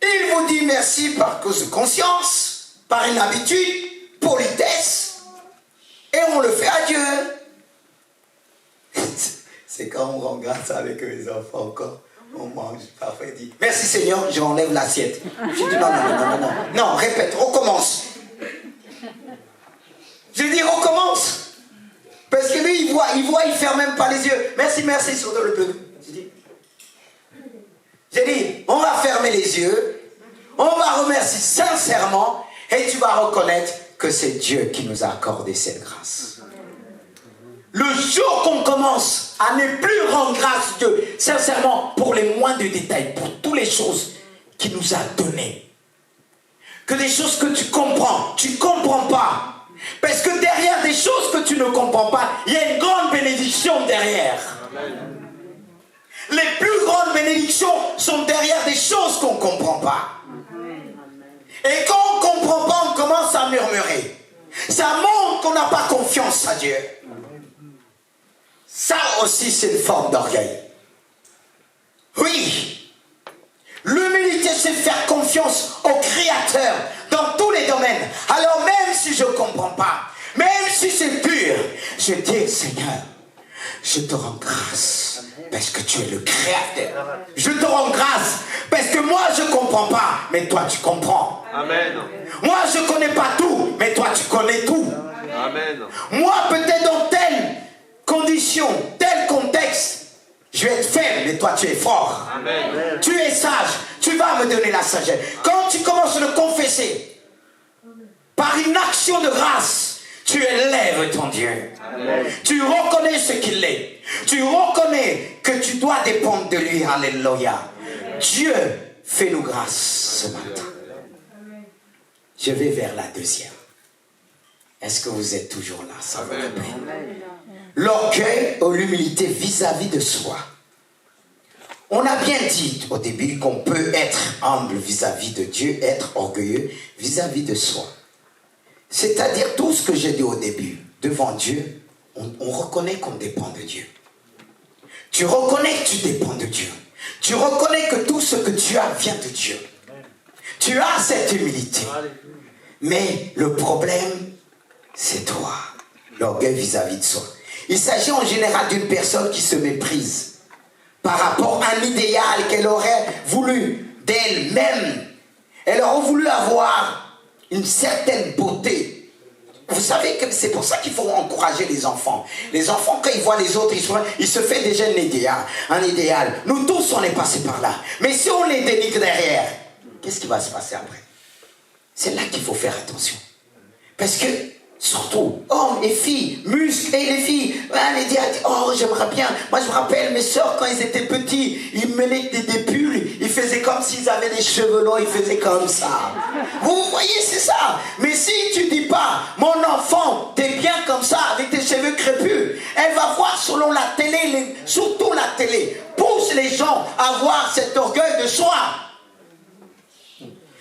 Speaker 1: Il vous dit merci par cause de conscience, par une habitude, politesse, et on le fait à Dieu. C'est quand on rend grâce avec les enfants encore. On mange, parfois il dit merci Seigneur, j'enlève l'assiette. Je dis non, répète, recommence. Je dis recommence. Parce que lui, il ferme même pas les yeux. Merci, surtout le peu. J'ai dit, on va fermer les yeux, on va remercier sincèrement, et tu vas reconnaître que c'est Dieu qui nous a accordé cette grâce. Le jour qu'on commence à ne plus rendre grâce à Dieu, sincèrement, pour les moindres détails, pour toutes les choses qu'il nous a données, que des choses que tu comprends pas. Parce que derrière des choses que tu ne comprends pas, il y a une grande bénédiction derrière. Amen. Les plus grandes bénédictions sont derrière des choses qu'on ne comprend pas. Et quand on ne comprend pas, on commence à murmurer. Ça montre qu'on n'a pas confiance à Dieu. Ça aussi, c'est une forme d'orgueil. Oui. L'humilité, c'est faire confiance au Créateur dans tous les domaines. Alors même si je ne comprends pas, même si c'est pur, je dis, Seigneur, je te rends grâce parce que tu es le Créateur. Je te rends grâce parce que moi, je ne comprends pas, mais toi, tu comprends.
Speaker 2: Amen.
Speaker 1: Moi, je ne connais pas tout, mais toi, tu connais tout.
Speaker 2: Amen.
Speaker 1: Moi, peut-être dans telle condition, tel contexte, je vais être faible, mais toi tu es fort.
Speaker 2: Amen.
Speaker 1: Tu es sage, tu vas me donner la sagesse. Quand tu commences à le confesser, par une action de grâce, tu élèves ton Dieu. Amen. Tu reconnais ce qu'il est. Tu reconnais que tu dois dépendre de lui. Alléluia. Dieu, fais-nous grâce ce matin. Je vais vers la deuxième. Est-ce que vous êtes toujours là? Ça vaut la peine. L'orgueil ou l'humilité vis-à-vis de soi. On a bien dit au début qu'on peut être humble vis-à-vis de Dieu, être orgueilleux vis-à-vis de soi. C'est-à-dire tout ce que j'ai dit au début, devant Dieu, on reconnaît qu'on dépend de Dieu. Tu reconnais que tu dépends de Dieu. Tu reconnais que tout ce que tu as vient de Dieu. Tu as cette humilité. Mais le problème, c'est toi. L'orgueil vis-à-vis de soi. Il s'agit en général d'une personne qui se méprise par rapport à un idéal qu'elle aurait voulu d'elle-même. Elle aurait voulu avoir une certaine beauté. Vous savez que c'est pour ça qu'il faut encourager les enfants. Les enfants, quand ils voient les autres, ils se font déjà un idéal. Nous tous, on est passés par là. Mais si on les dénigre derrière, qu'est-ce qui va se passer après? C'est là qu'il faut faire attention. Parce que surtout, hommes et filles, muscles et les filles, les disent, oh j'aimerais bien. Moi je me rappelle mes soeurs quand ils étaient petits, ils mettaient des pulls, ils faisaient comme s'ils avaient des cheveux longs, ils faisaient comme ça. Vous voyez, c'est ça. Mais si tu dis pas, mon enfant, t'es bien comme ça, avec tes cheveux crépus, elle va voir selon la télé, surtout la télé, pousse les gens à voir cet orgueil de soi.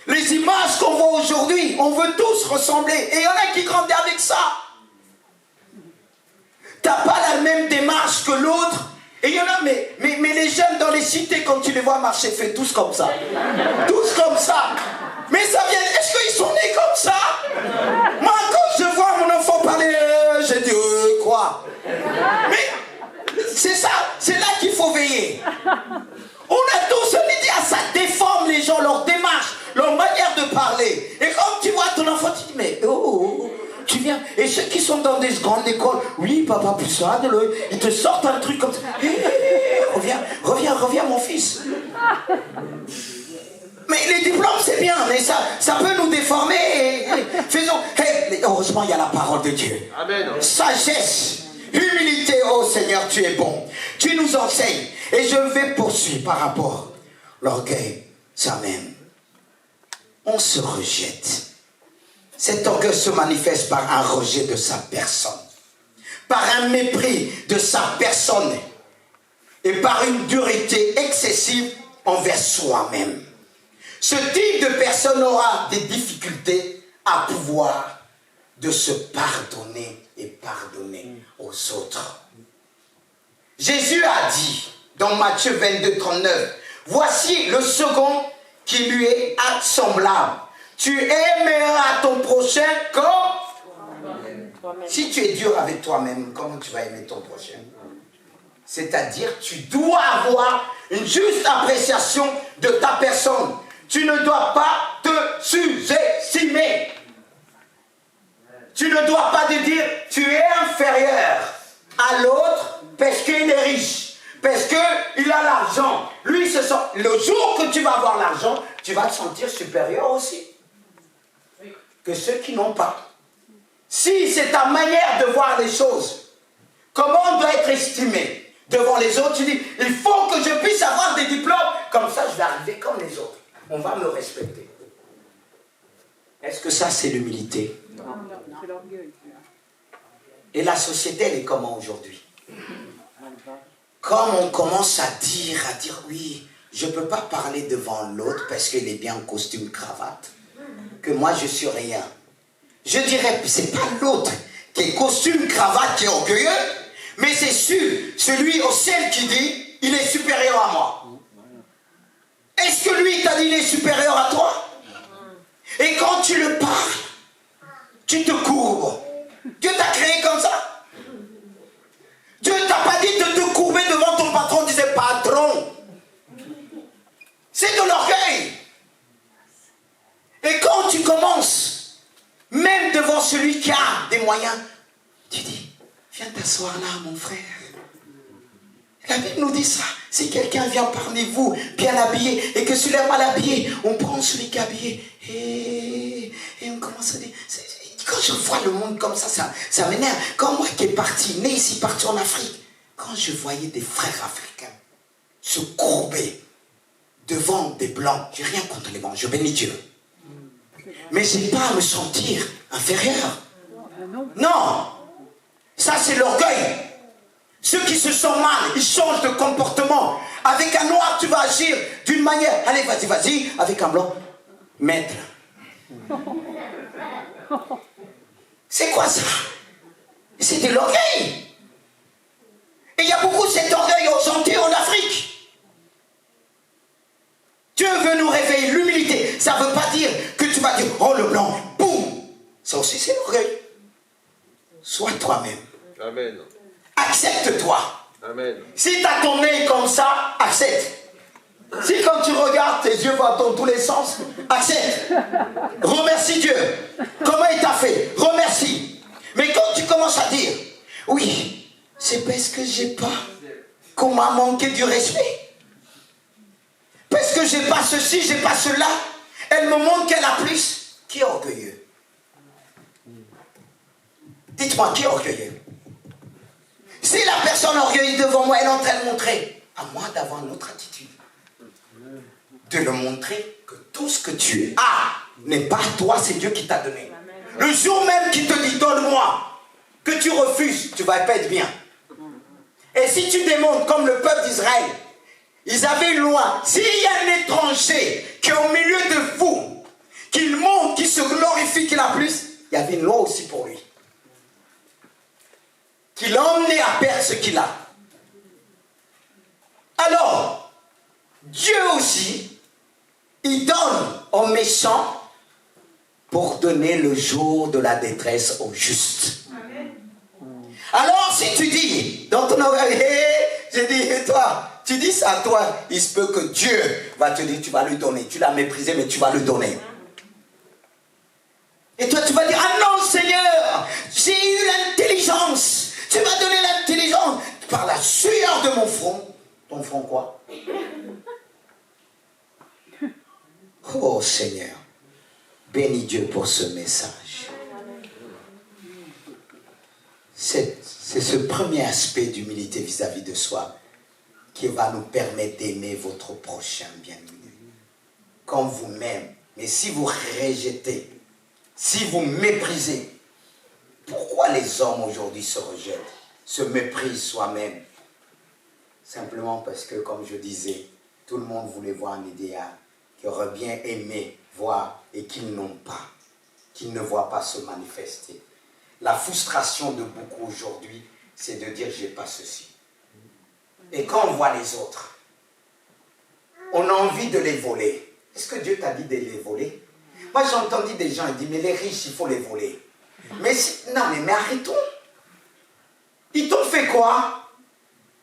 Speaker 1: Les images qu'on voit aujourd'hui, on veut tous ressembler. Et il y en a qui grandissent avec ça. Tu n'as pas la même démarche que l'autre. Et il y en a, mais les jeunes dans les cités, quand tu les vois marcher, font tous comme ça. Tous comme ça. Mais ça vient, est-ce qu'ils sont nés comme ça? Moi, quand je vois mon enfant parler, j'ai dit, quoi? Mais c'est ça, c'est là qu'il faut veiller. On a tous une idée, ça déforme les gens, leur démarche, leur manière de parler. Et ceux qui sont dans des grandes écoles, oui, papa, plus ça, ils te sortent un truc comme ça. Reviens, mon fils. Mais les diplômes, c'est bien, mais ça peut nous déformer. Faisons. Heureusement, il y a la parole de Dieu.
Speaker 2: Amen.
Speaker 1: Sagesse, humilité, oh Seigneur, tu es bon. Tu nous enseignes. Et je vais poursuivre par rapport à l'orgueil, ça même. On se rejette. Cet orgueil se manifeste par un rejet de sa personne, par un mépris de sa personne et par une dureté excessive envers soi-même. Ce type de personne aura des difficultés à pouvoir de se pardonner et pardonner aux autres. Jésus a dit dans Matthieu 22, 39, voici le second qui lui est semblable. Tu aimeras ton prochain comme toi-même. Si tu es dur avec toi-même, comment tu vas aimer ton prochain? C'est-à-dire, tu dois avoir une juste appréciation de ta personne. Tu ne dois pas te sous-estimer. Tu ne dois pas te dire, tu es inférieur à l'autre parce qu'il est riche, parce qu'il a l'argent. Lui, le jour que tu vas avoir l'argent, tu vas te sentir supérieur aussi que ceux qui n'ont pas. Si c'est ta manière de voir les choses, comment on doit être estimé devant les autres, tu dis, il faut que je puisse avoir des diplômes, comme ça je vais arriver comme les autres. On va me respecter. Est-ce que ça c'est l'humilité?
Speaker 3: Non, c'est l'orgueil.
Speaker 1: Et la société, elle est comment aujourd'hui? Comme on commence à dire oui, je ne peux pas parler devant l'autre parce qu'il est bien en costume cravate, que moi je suis rien. Je dirais, c'est pas l'autre qui est costume cravate qui est orgueilleux, mais c'est celui au ciel qui dit, il est supérieur à moi. Est-ce que lui t'a dit il est supérieur à toi? Et quand tu le parles, tu te courbes. Dieu t'a créé comme ça. Dieu t'a pas dit de te courber devant ton patron, disait patron. C'est de l'orgueil. Et quand tu commences, même devant celui qui a des moyens, tu dis, viens t'asseoir là, mon frère. La Bible nous dit ça. Si quelqu'un vient parmi vous, bien habillé, et que celui est mal habillé, on prend celui qui est habillé, et on commence à dire, quand je vois le monde comme ça m'énerve. Quand moi qui est né ici, parti en Afrique, quand je voyais des frères africains se courber devant des blancs, j'ai rien contre les blancs, je bénis Dieu. Mais c'est pas à me sentir inférieur. Non, ça c'est l'orgueil. Ceux qui se sentent mal, ils changent de comportement. Avec un noir, tu vas agir d'une manière. Allez, vas-y, avec un blanc. Maître. C'est quoi ça? C'est de l'orgueil. Et il y a beaucoup de cet orgueil aujourd'hui en Afrique. Dieu veut nous réveiller l'humilité. Ça ne veut pas dire que tu vas dire, oh le blanc, boum. Ça aussi c'est l'orgueil. Sois toi-même.
Speaker 2: Amen.
Speaker 1: Accepte-toi.
Speaker 2: Amen.
Speaker 1: Si tu as ton nez comme ça, accepte. Si quand tu regardes, tes yeux vont dans tous les sens, accepte. Remercie Dieu. Comment il t'a fait? Remercie. Mais quand tu commences à dire, oui, c'est parce que j'ai pas, qu'on m'a manqué du respect. Parce que j'ai pas ceci, j'ai pas cela. Elle me montre qu'elle a plus. Qui est orgueilleux? Dites-moi, qui est orgueilleux? Si la personne orgueilleuse devant moi, elle est en train de montrer, à moi d'avoir une autre attitude. De le montrer que tout ce que tu as n'est pas toi, c'est Dieu qui t'a donné. Le jour même qu'il te dit donne-moi, que tu refuses, tu ne vas pas être bien. Et si tu démontres comme le peuple d'Israël, ils avaient une loi, s'il y a un étranger qui est au milieu de vous, qu'il montre, qu'il se glorifie, qu'il a plus, il y avait une loi aussi pour lui. Qu'il a emmené à perdre ce qu'il a. Alors, Dieu aussi, il donne aux méchants pour donner le jour de la détresse aux justes. Alors, si tu dis, dans ton oreille, j'ai dit, et toi, tu dis ça à toi, il se peut que Dieu va te dire, tu vas lui donner. Tu l'as méprisé, mais tu vas lui donner. Et toi, tu vas dire, ah non, Seigneur, sueur de mon front. Ton front quoi? Oh Seigneur, bénis Dieu pour ce message. C'est ce premier aspect d'humilité vis-à-vis de soi qui va nous permettre d'aimer votre prochain bien-aimé. Comme vous-même. Mais si vous rejetez, si vous méprisez, pourquoi les hommes aujourd'hui se rejettent, se méprisent soi-même? Simplement parce que, comme je disais, tout le monde voulait voir un idéal qu'ils auraient bien aimé voir et qu'ils n'ont pas, qu'ils ne voient pas se manifester. La frustration de beaucoup aujourd'hui, c'est de dire « j'ai pas ceci ». Et quand on voit les autres, on a envie de les voler. Est-ce que Dieu t'a dit de les voler? Moi j'ai entendu des gens dire « mais les riches, il faut les voler ». Mais non, mais arrêtons. Ils t'ont fait quoi?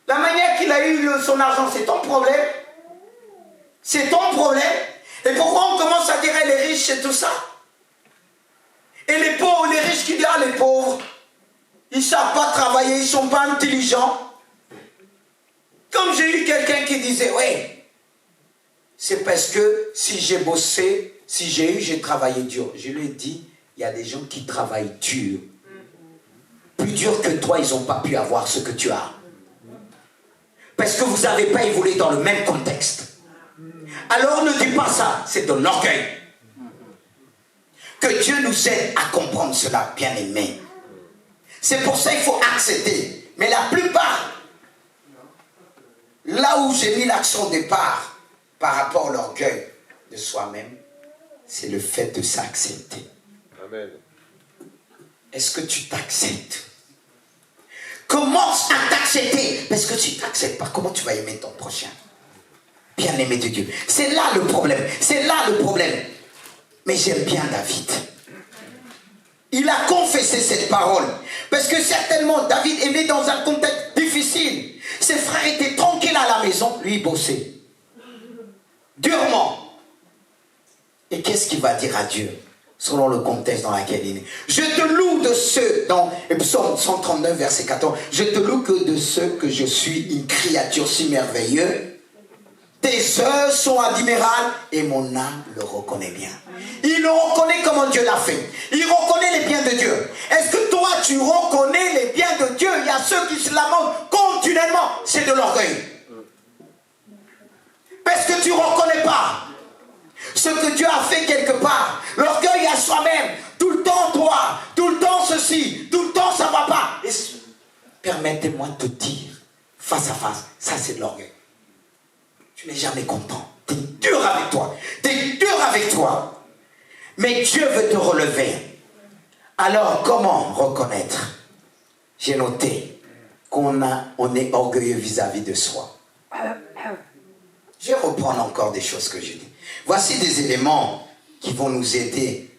Speaker 1: La manière qu'il a eu son argent, c'est ton problème. C'est ton problème. Et pourquoi on commence à dire les riches, c'est tout ça? Et les pauvres, les riches qui disent ah, les pauvres, ils ne savent pas travailler, ils ne sont pas intelligents. Comme j'ai eu quelqu'un qui disait oui, c'est parce que si j'ai bossé, si j'ai travaillé dur. Je lui ai dit, il y a des gens qui travaillent dur. Plus dur que toi, ils n'ont pas pu avoir ce que tu as. Parce que vous n'avez pas évolué dans le même contexte. Alors ne dis pas ça, c'est de l'orgueil. Que Dieu nous aide à comprendre cela, bien aimé. C'est pour ça qu'il faut accepter. Mais la plupart, là où j'ai mis l'accent au départ, par rapport à l'orgueil de soi-même, c'est le fait de s'accepter.
Speaker 2: Amen.
Speaker 1: Est-ce que tu t'acceptes? Commence à t'accepter. Parce que si tu t'acceptes pas, comment tu vas aimer ton prochain? Bien-aimé de Dieu. C'est là le problème. C'est là le problème. Mais j'aime bien David. Il a confessé cette parole. Parce que certainement, David est né dans un contexte difficile. Ses frères étaient tranquilles à la maison. Lui, il bossait. Durement. Et qu'est-ce qu'il va dire à Dieu? Selon le contexte dans lequel il est. Je te loue de ceux, dans Psaume 139, verset 14, je te loue que de ceux que je suis une créature si merveilleuse. Tes œuvres sont admirables et mon âme le reconnaît bien. Il le reconnaît comment Dieu l'a fait. Il reconnaît les biens de Dieu. Est-ce que toi tu reconnais les biens de Dieu? Il y a ceux qui se lamentent continuellement. C'est de l'orgueil. Parce que tu ne reconnais pas ce que Dieu a fait quelque part. L'orgueil à soi-même. Tout le temps toi. Tout le temps ceci. Tout le temps ça ne va pas. Permettez-moi de te dire face à face. Ça c'est de l'orgueil. Tu n'es jamais content. Tu es dur avec toi. Tu es dur avec toi. Mais Dieu veut te relever. Alors, comment reconnaître? J'ai noté qu'on est orgueilleux vis-à-vis de soi. Je vais reprendre encore des choses que j'ai dit. Voici des éléments qui vont nous aider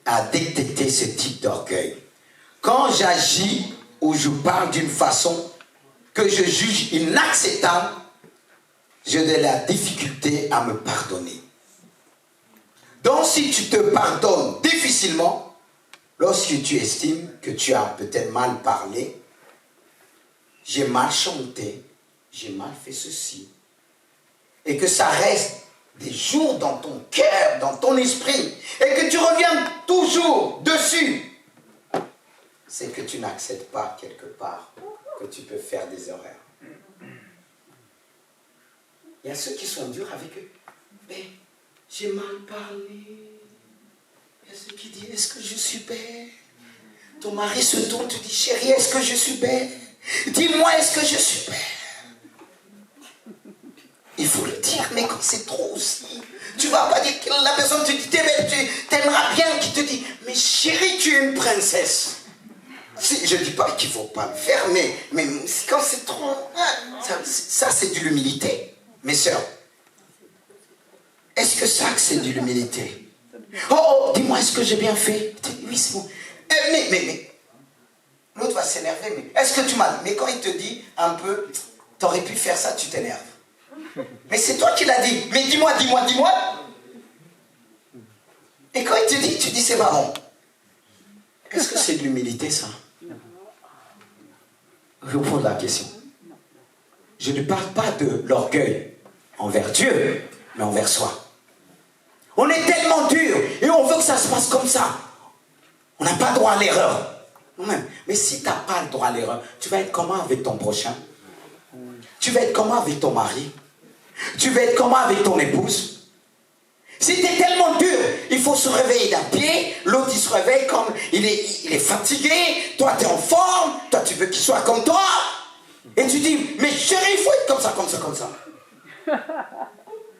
Speaker 1: à détecter ce type d'orgueil. Quand j'agis ou je parle d'une façon que je juge inacceptable, j'ai de la difficulté à me pardonner. Donc si tu te pardonnes difficilement, lorsque tu estimes que tu as peut-être mal parlé, j'ai mal chanté, j'ai mal fait ceci, et que ça reste des jours dans ton cœur, dans ton esprit, et que tu reviens toujours dessus, c'est que tu n'acceptes pas quelque part que tu peux faire des erreurs. Il y a ceux qui sont durs avec eux. Mais j'ai mal parlé. Il y a ceux qui disent, est-ce que je suis belle? Ton mari se tourne, te dit, chérie, est-ce que je suis belle? Dis-moi, est-ce que je suis belle? Il faut le dire, mais quand c'est trop aussi, tu ne vas pas dire que la personne te dit, t'es belle, tu aimeras bien, qui te dit, mais chérie, tu es une princesse. Je ne dis pas qu'il ne faut pas le faire, mais quand c'est trop, ça c'est de l'humilité. Mes sœurs, est-ce que ça c'est de l'humilité? Oh, dis-moi, est-ce que j'ai bien fait? Oui, c'est bon. Mais l'autre va s'énerver. Mais est-ce que tu m'as... Mais quand il te dit un peu, t'aurais pu faire ça, tu t'énerves. Mais c'est toi qui l'as dit. Mais dis-moi. Et quand il te dit, tu dis c'est marrant. Est-ce que c'est de l'humilité, ça? Je vous pose la question. je ne parle pas de l'orgueil envers Dieu, mais envers soi. On est tellement dur et on veut que ça se passe comme ça. On n'a pas droit à l'erreur. Mais si tu n'as pas le droit à l'erreur, tu vas être comment avec ton prochain? Tu vas être comment avec ton mari? Tu vas être comment avec ton épouse? Si tu es tellement dur, il faut se réveiller d'un pied, l'autre il se réveille comme il est fatigué, toi tu es en forme, toi tu veux qu'il soit comme toi. Et tu dis, mais chérie, il faut être comme ça, comme ça, comme ça.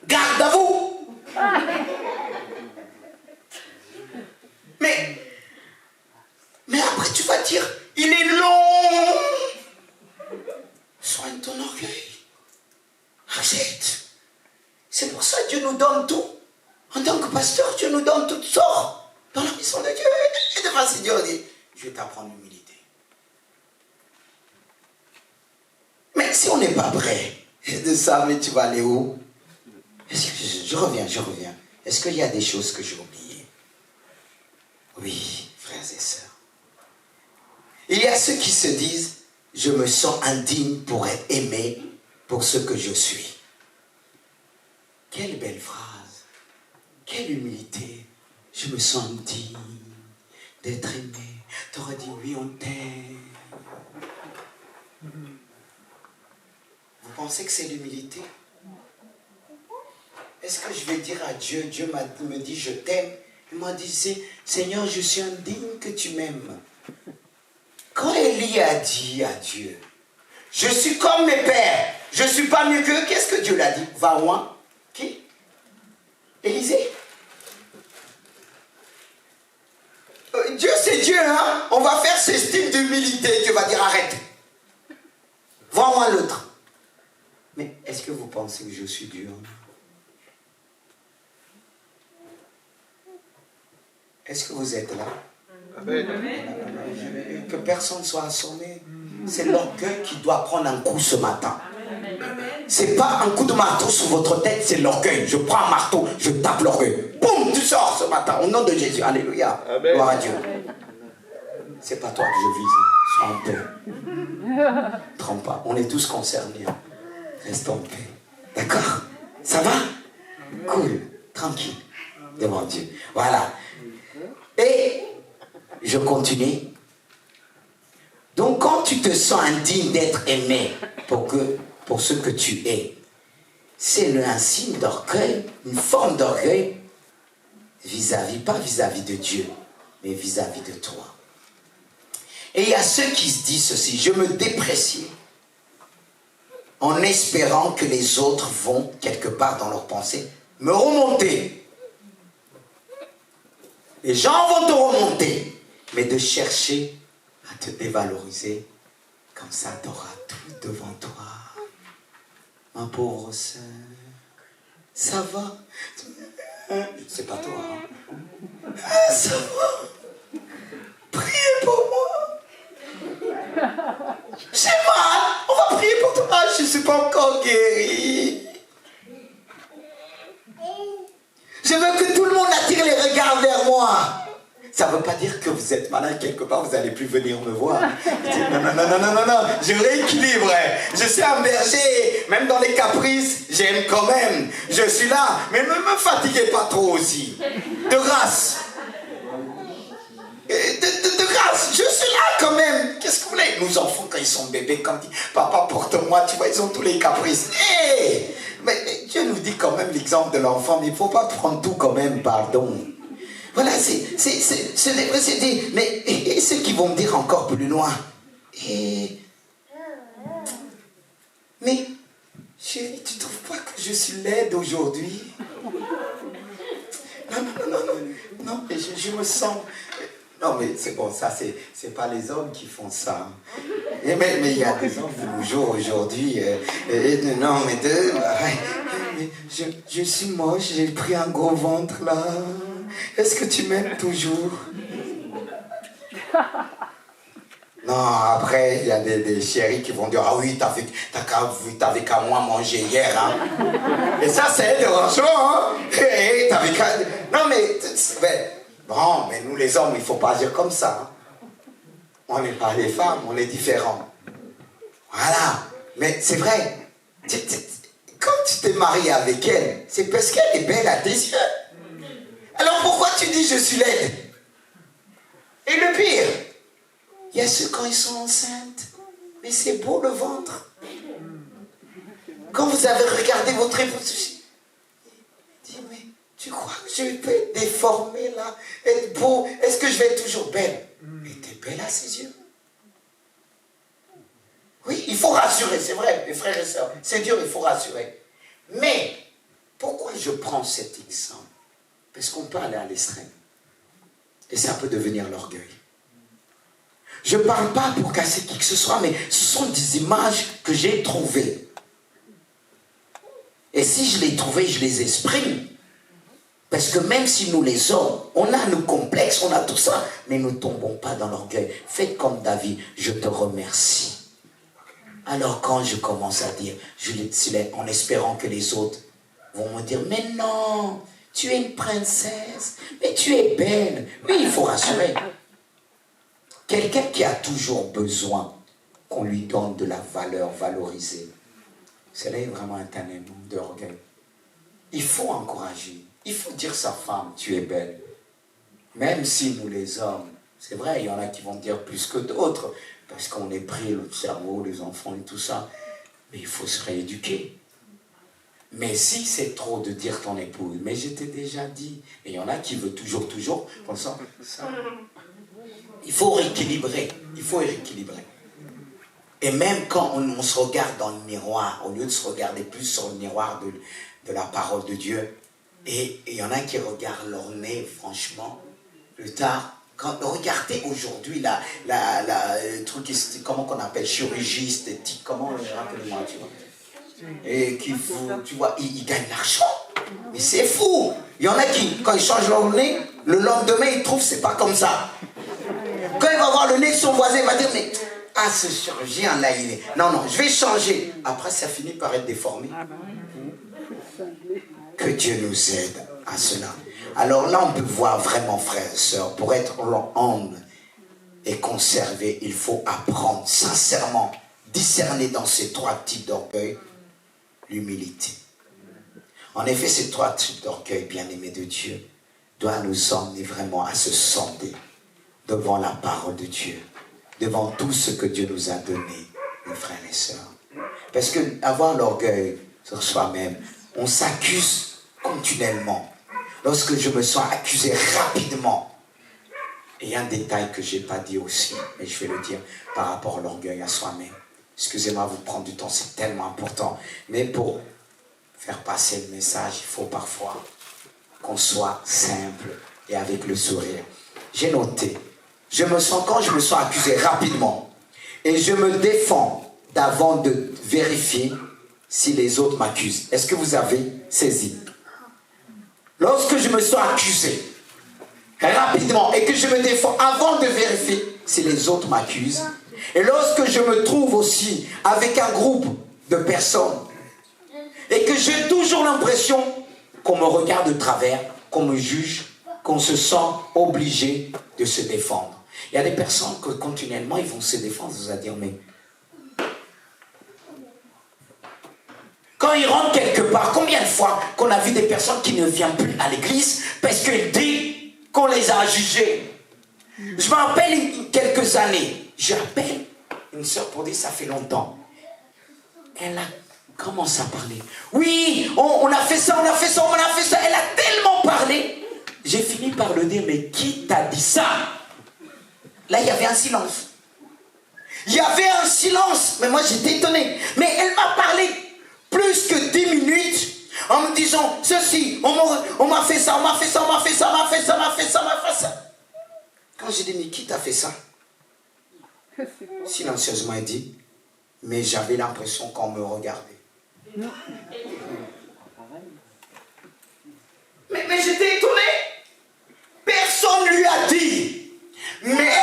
Speaker 1: Garde à vous. Mais après tu vas dire, il est long. Soigne ton orgueil. Accepte. C'est pour ça que Dieu nous donne tout. En tant que pasteur, Dieu nous donne toutes sortes dans la mission de Dieu. Et devant ce Dieu, on dit, je vais t'apprendre l'humilité. Mais si on n'est pas prêt de ça, mais tu vas aller où? Je reviens. Est-ce qu'il y a des choses que j'ai oubliées? Oui, frères et sœurs. Il y a ceux qui se disent, je me sens indigne pour être aimé pour ce que je suis. Quelle belle phrase. Quelle humilité. Je me sens indigne d'être aimé. Tu aurais dit, oui, on t'aime. Vous pensez que c'est l'humilité? Est-ce que je vais dire à Dieu, Dieu me dit, je t'aime. Il m'a dit, Seigneur, je suis indigne que tu m'aimes. Quand Élie a dit à Dieu, je suis comme mes pères, je ne suis pas mieux qu'eux, qu'est-ce que Dieu l'a dit? Va loin. Qui? Élisée. Dieu c'est Dieu, hein? On va faire ce style d'humilité. Dieu va dire arrête. Vois-moi l'autre. Mais est-ce que vous pensez que je suis dur? Est-ce que vous êtes là?
Speaker 2: Amen.
Speaker 1: Que personne ne soit assommé. C'est l'orgueil qui doit prendre un coup ce matin. C'est pas un coup de marteau sur votre tête, c'est l'orgueil. Je prends un marteau, je tape l'orgueil. Boum, tu sors ce matin, au nom de Jésus. Alléluia.
Speaker 2: Amen.
Speaker 1: Gloire à Dieu. C'est pas toi que je vise. Sois en paix. Trompe pas. On est tous concernés. Reste en paix. D'accord? Ça va? Cool. Tranquille. Devant Dieu. Voilà. Et je continue. Donc quand tu te sens indigne d'être aimé pour ce que tu es, c'est un signe d'orgueil, une forme d'orgueil pas vis-à-vis de Dieu, mais vis-à-vis de toi. Et il y a ceux qui se disent ceci, je me déprécie en espérant que les autres vont quelque part dans leur pensée me remonter. Les gens vont te remonter, mais de chercher à te dévaloriser, comme ça tu auras tout devant toi. Ma pauvre sœur, ça va? C'est pas toi, hein? Ça va? Priez pour moi. J'ai mal, on va prier pour toi. Je ne suis pas encore guéri. Je veux que tout le monde attire les regards vers moi. Ça ne veut pas dire que vous êtes malade quelque part, vous n'allez plus venir me voir. Non, je rééquilibre. Je suis un berger, même dans les caprices, j'aime quand même. Je suis là, mais ne me fatiguez pas trop aussi. De grâce. De grâce, je suis là quand même. Qu'est-ce que vous voulez? Nos enfants, quand ils sont bébés, quand ils disent papa, porte-moi, tu vois, ils ont tous les caprices. Hey, mais Dieu nous dit quand même l'exemple de l'enfant, mais il ne faut pas prendre tout quand même, pardon. Voilà, c'est dit. Mais et ceux qui vont me dire encore plus loin. Mais, chérie, tu ne trouves pas que je suis laide aujourd'hui? Non, mais je me sens... Non, mais c'est bon, ça, c'est pas les hommes qui font ça. Mais il y a des hommes de nos jours aujourd'hui. Non, mais je suis moche, j'ai pris un gros ventre là. Est-ce que tu m'aimes toujours? Non, après, il y a des chéris qui vont dire, ah oui, t'avais qu'à moi manger hier, hein. Et ça, c'est dérangeant, hein. T'avais qu'à... Non, mais bon, mais nous les hommes, il ne faut pas dire comme ça. Hein. On n'est pas les femmes, on est différents. Voilà. Mais c'est vrai, Quand tu t'es marié avec elle, c'est parce qu'elle est belle à tes yeux. Alors pourquoi tu dis je suis laide? Et le pire, il y a ceux quand ils sont enceintes, mais c'est beau le ventre. Quand vous avez regardé votre épouse, dis mais tu crois que je peux être déformée là, être beau, est-ce que je vais être toujours belle? Mais t'es belle à ses yeux. Oui, il faut rassurer, c'est vrai, mes frères et sœurs, c'est dur, il faut rassurer. Mais pourquoi je prends cet exemple? Parce qu'on peut aller à l'extrême. Et ça peut devenir l'orgueil. Je ne parle pas pour casser qui que ce soit, mais ce sont des images que j'ai trouvées. Et si je les trouvées, je les exprime. Parce que même si nous les hommes, on a nos complexes, on a tout ça, mais nous ne tombons pas dans l'orgueil. Faites comme David, je te remercie. Alors quand je commence à dire, en espérant que les autres vont me dire, mais non, tu es une princesse, mais tu es belle. Oui, il faut rassurer. Quelqu'un qui a toujours besoin qu'on lui donne de la valeur valorisée, c'est là vraiment un élément d'orgueil. Il faut encourager, il faut dire à sa femme, tu es belle. Même si nous les hommes, c'est vrai, il y en a qui vont dire plus que d'autres, parce qu'on est pris, le cerveau, les enfants et tout ça. Mais il faut se rééduquer. Mais si c'est trop de dire ton épouse, mais je t'ai déjà dit, et il y en a qui veulent toujours, comme ça. Il faut rééquilibrer, Et même quand on se regarde dans le miroir, au lieu de se regarder plus sur le miroir de la parole de Dieu, et il y en a qui regardent leur nez, franchement, plus tard. Regardez aujourd'hui le truc, comment qu'on appelle, chirurgie esthétique, comment, rappelle-moi, tu vois. Et tu vois, ils gagnent de l'argent. Mais c'est fou. Il y en a qui, quand ils changent leur nez, le lendemain, ils trouvent que c'est pas comme ça. Quand il va voir le nez de son voisin, il va dire, mais, ce chirurgien-là, il est... Non, je vais changer. Après, ça finit par être déformé. Que Dieu nous aide à cela. Alors là, on peut voir vraiment, frères et sœurs, pour être humble et conservé, il faut apprendre sincèrement, discerner dans ces 3 types d'orgueil, l'humilité. En effet, ces 3 types d'orgueil, bien-aimés de Dieu, doivent nous emmener vraiment à se sonder devant la parole de Dieu, devant tout ce que Dieu nous a donné, mes frères et sœurs. Parce que avoir l'orgueil sur soi-même, on s'accuse continuellement. Lorsque je me sens accusé rapidement, et il y a un détail que je n'ai pas dit aussi, mais je vais le dire par rapport à l'orgueil à soi-même. Excusez-moi de vous prendre du temps, c'est tellement important. Mais pour faire passer le message, il faut parfois qu'on soit simple et avec le sourire. J'ai noté, quand je me sens accusé rapidement, et je me défends d'avant de vérifier si les autres m'accusent. Est-ce que vous avez saisi? Lorsque je me sens accusé rapidement et que je me défends avant de vérifier si les autres m'accusent, et lorsque je me trouve aussi avec un groupe de personnes et que j'ai toujours l'impression qu'on me regarde de travers, qu'on me juge, qu'on se sent obligé de se défendre. Il y a des personnes que continuellement ils vont se défendre, vous allez dire, mais quand ils rentrent quelque part, combien de fois qu'on a vu des personnes qui ne viennent plus à l'église parce qu'ils disent qu'on les a jugés. Je me rappelle quelques années, j'appelle une soeur pour dire ça fait longtemps. Elle a commencé à parler. Oui, on a fait ça, on a fait ça, on a fait ça. Elle a tellement parlé. J'ai fini par le dire, mais qui t'a dit ça? Là, il y avait un silence. Mais moi j'étais étonné. Mais elle m'a parlé plus que 10 minutes en me disant ceci, on m'a fait ça, on m'a fait ça, on m'a fait ça, on m'a fait ça, on m'a fait ça, on m'a fait ça. Quand j'ai dit, mais qui t'a fait ça? Silencieusement, elle dit, mais j'avais l'impression qu'on me regardait. Mais j'étais étonné. Personne ne lui a dit. Mais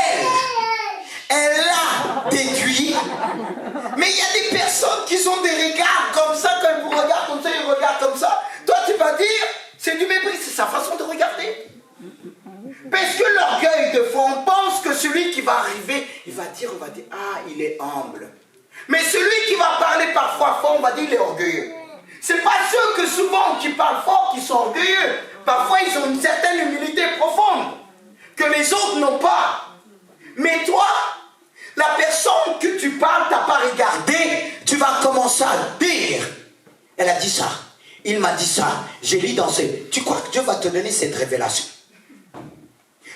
Speaker 1: elle a déduit. Mais il y a des personnes qui ont des regards comme ça, quand ils vous regardent comme ça, ils regardent comme ça. Toi, tu vas dire, c'est du mépris, c'est sa façon de regarder. Parce que l'orgueil, de fois, on pense que celui qui va arriver, il va dire, ah, il est humble.
Speaker 3: Mais celui qui va parler parfois fort, on va dire il est orgueilleux. Ce n'est pas ceux que souvent qui parlent fort qui sont orgueilleux. Parfois, ils ont une certaine humilité profonde que les autres n'ont pas. Mais toi, la personne que tu parles, tu n'as pas regardé, tu vas commencer à dire. Elle a dit ça. Il m'a dit ça. J'ai lu dans ce... Tu crois que Dieu va te donner cette révélation?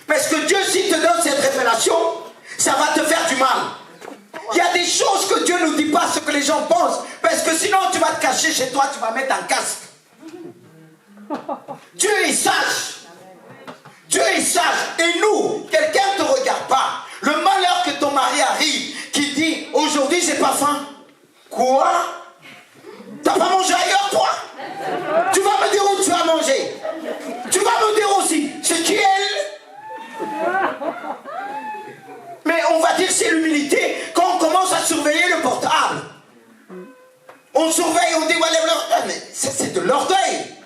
Speaker 3: Parce que Dieu, s'il te donne cette révélation, ça va te faire du mal. Il y a des choses que Dieu ne dit pas ce que les gens pensent. Parce que sinon, tu vas te cacher chez toi, tu vas mettre un casque. Dieu est sage. Dieu est sage. Et nous, quelqu'un ne te regarde pas. Le malheur que ton mari arrive, qui dit, aujourd'hui, j'ai pas faim. Quoi? T'as pas mangé ailleurs, toi? Tu vas me dire où tu as mangé. Tu vas me dire aussi, c'est qui elle? Mais on va dire c'est l'humilité quand on commence à surveiller le portable. On surveille, on dit, ouais, mais c'est de l'orgueil.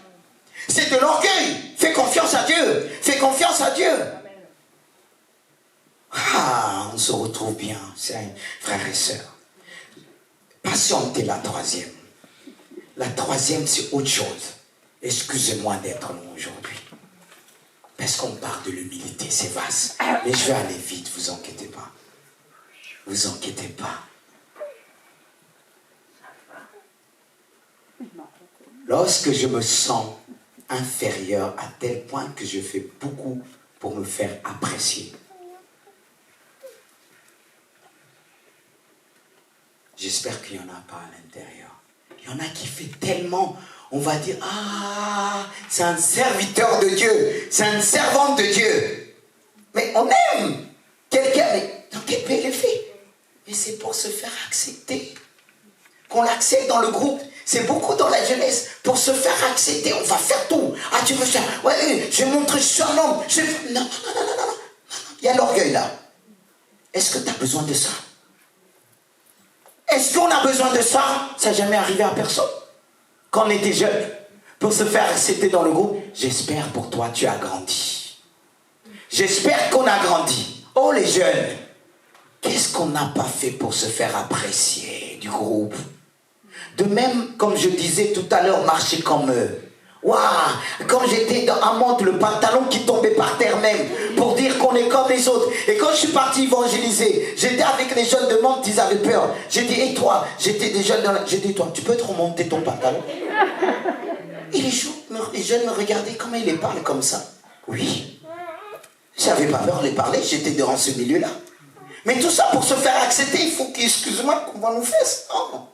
Speaker 3: C'est de l'orgueil. Fais confiance à Dieu. Fais confiance à Dieu. Ah, on se retrouve bien, frères et sœurs. Patientez la troisième. La troisième, c'est autre chose. Excusez-moi d'être long aujourd'hui. Parce qu'on parle de l'humilité, c'est vaste. Mais je vais aller vite, vous inquiétez pas. Vous inquiétez pas. Lorsque je me sens inférieur à tel point que je fais beaucoup pour me faire apprécier. J'espère qu'il n'y en a pas à l'intérieur. Il y en a qui fait tellement, on va dire, ah, c'est un serviteur de Dieu, c'est une servante de Dieu. Mais on aime quelqu'un, mais dans quel pays il fait? Mais c'est pour se faire accepter. Qu'on l'accepte dans le groupe. C'est beaucoup dans la jeunesse. Pour se faire accepter, on va faire tout. Ah, tu veux faire? Ouais, je vais montrer, je suis un homme. Non. Il y a l'orgueil là. Est-ce que tu as besoin de ça? Est-ce qu'on a besoin de ça? Ça n'a jamais arrivé à personne. Quand on était jeune, pour se faire accepter dans le groupe, j'espère pour toi, tu as grandi. J'espère qu'on a grandi. Oh les jeunes, qu'est-ce qu'on n'a pas fait pour se faire apprécier du groupe? De même, comme je disais tout à l'heure, marcher comme eux. Waouh! Quand j'étais dans un monte, le pantalon qui tombait par terre même, pour dire qu'on est comme les autres. Et quand je suis parti évangéliser, j'étais avec les jeunes de monte, ils avaient peur. J'ai dit, et toi? J'étais des jeunes, j'ai dit, toi, tu peux te remonter ton pantalon? Et les jeunes me regardaient, comment ils les parlent comme ça? Oui. J'avais pas peur de les parler, j'étais dans ce milieu-là. Mais tout ça pour se faire accepter, il faut qu'excuse-moi, qu'on va nous faire ça. Non.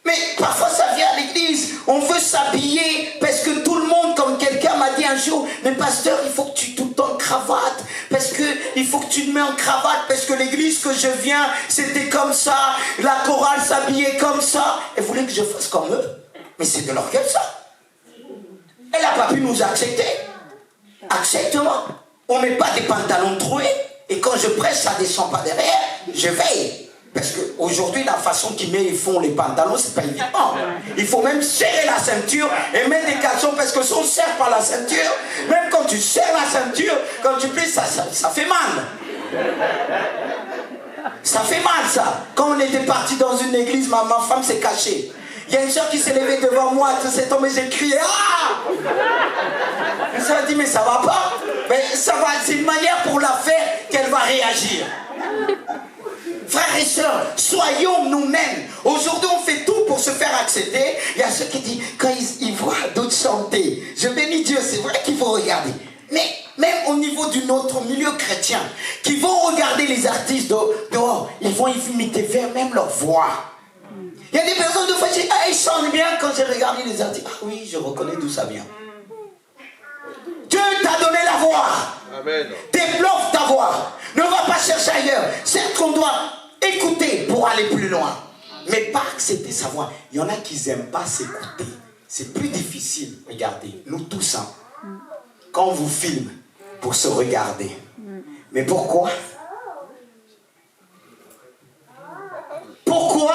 Speaker 3: Mais parfois ça vient à l'église, on veut s'habiller parce que tout le monde, comme quelqu'un m'a dit un jour, mais pasteur, il faut que tu tout le temps en cravate, parce que il faut que tu te mets en cravate, parce que l'église que je viens, c'était comme ça, la chorale s'habillait comme ça, et vous voulez que je fasse comme eux? Mais c'est de l'orgueil ça. Elle n'a pas pu nous accepter. Accepte-moi. On ne met pas des pantalons troués, et quand je presse, ça ne descend pas derrière, je veille. Parce qu'aujourd'hui, la façon qu'ils font les pantalons, c'est pas évident. Il faut même serrer la ceinture et mettre des caleçons, parce que si on serre par la ceinture, même quand tu serres la ceinture, quand tu plies, ça fait mal. Ça fait mal, ça. Quand on était parti dans une église, ma femme s'est cachée. Il y a une soeur qui s'est levée devant moi, elle s'est tombée, j'ai crié, ah! Elle s'est dit, mais ça va pas. Mais ça va, c'est une manière pour la faire qu'elle va réagir. Frères et sœurs, soyons nous-mêmes. Aujourd'hui, on fait tout pour se faire accepter. Il y a ceux qui disent, quand ils voient d'autres chanter, je bénis Dieu, c'est vrai qu'il faut regarder. Mais même au niveau de notre milieu chrétien, qui vont regarder les artistes dehors, ils vont imiter même leur voix. Il y a des personnes de fois qui disent, ah, ils chantent bien. Quand j'ai regardé les artistes, ah oui, je reconnais d'où ça vient. Dieu t'a donné la voix.
Speaker 2: Amen.
Speaker 3: Développe ta voix. Ne va pas chercher ailleurs. C'est qu'on doit écouter pour aller plus loin. Mais pas accepter sa voix. Il y en a qui n'aiment pas s'écouter. C'est plus difficile. Regardez, nous tous, hein, quand on vous filme pour se regarder. Mais pourquoi? Pourquoi?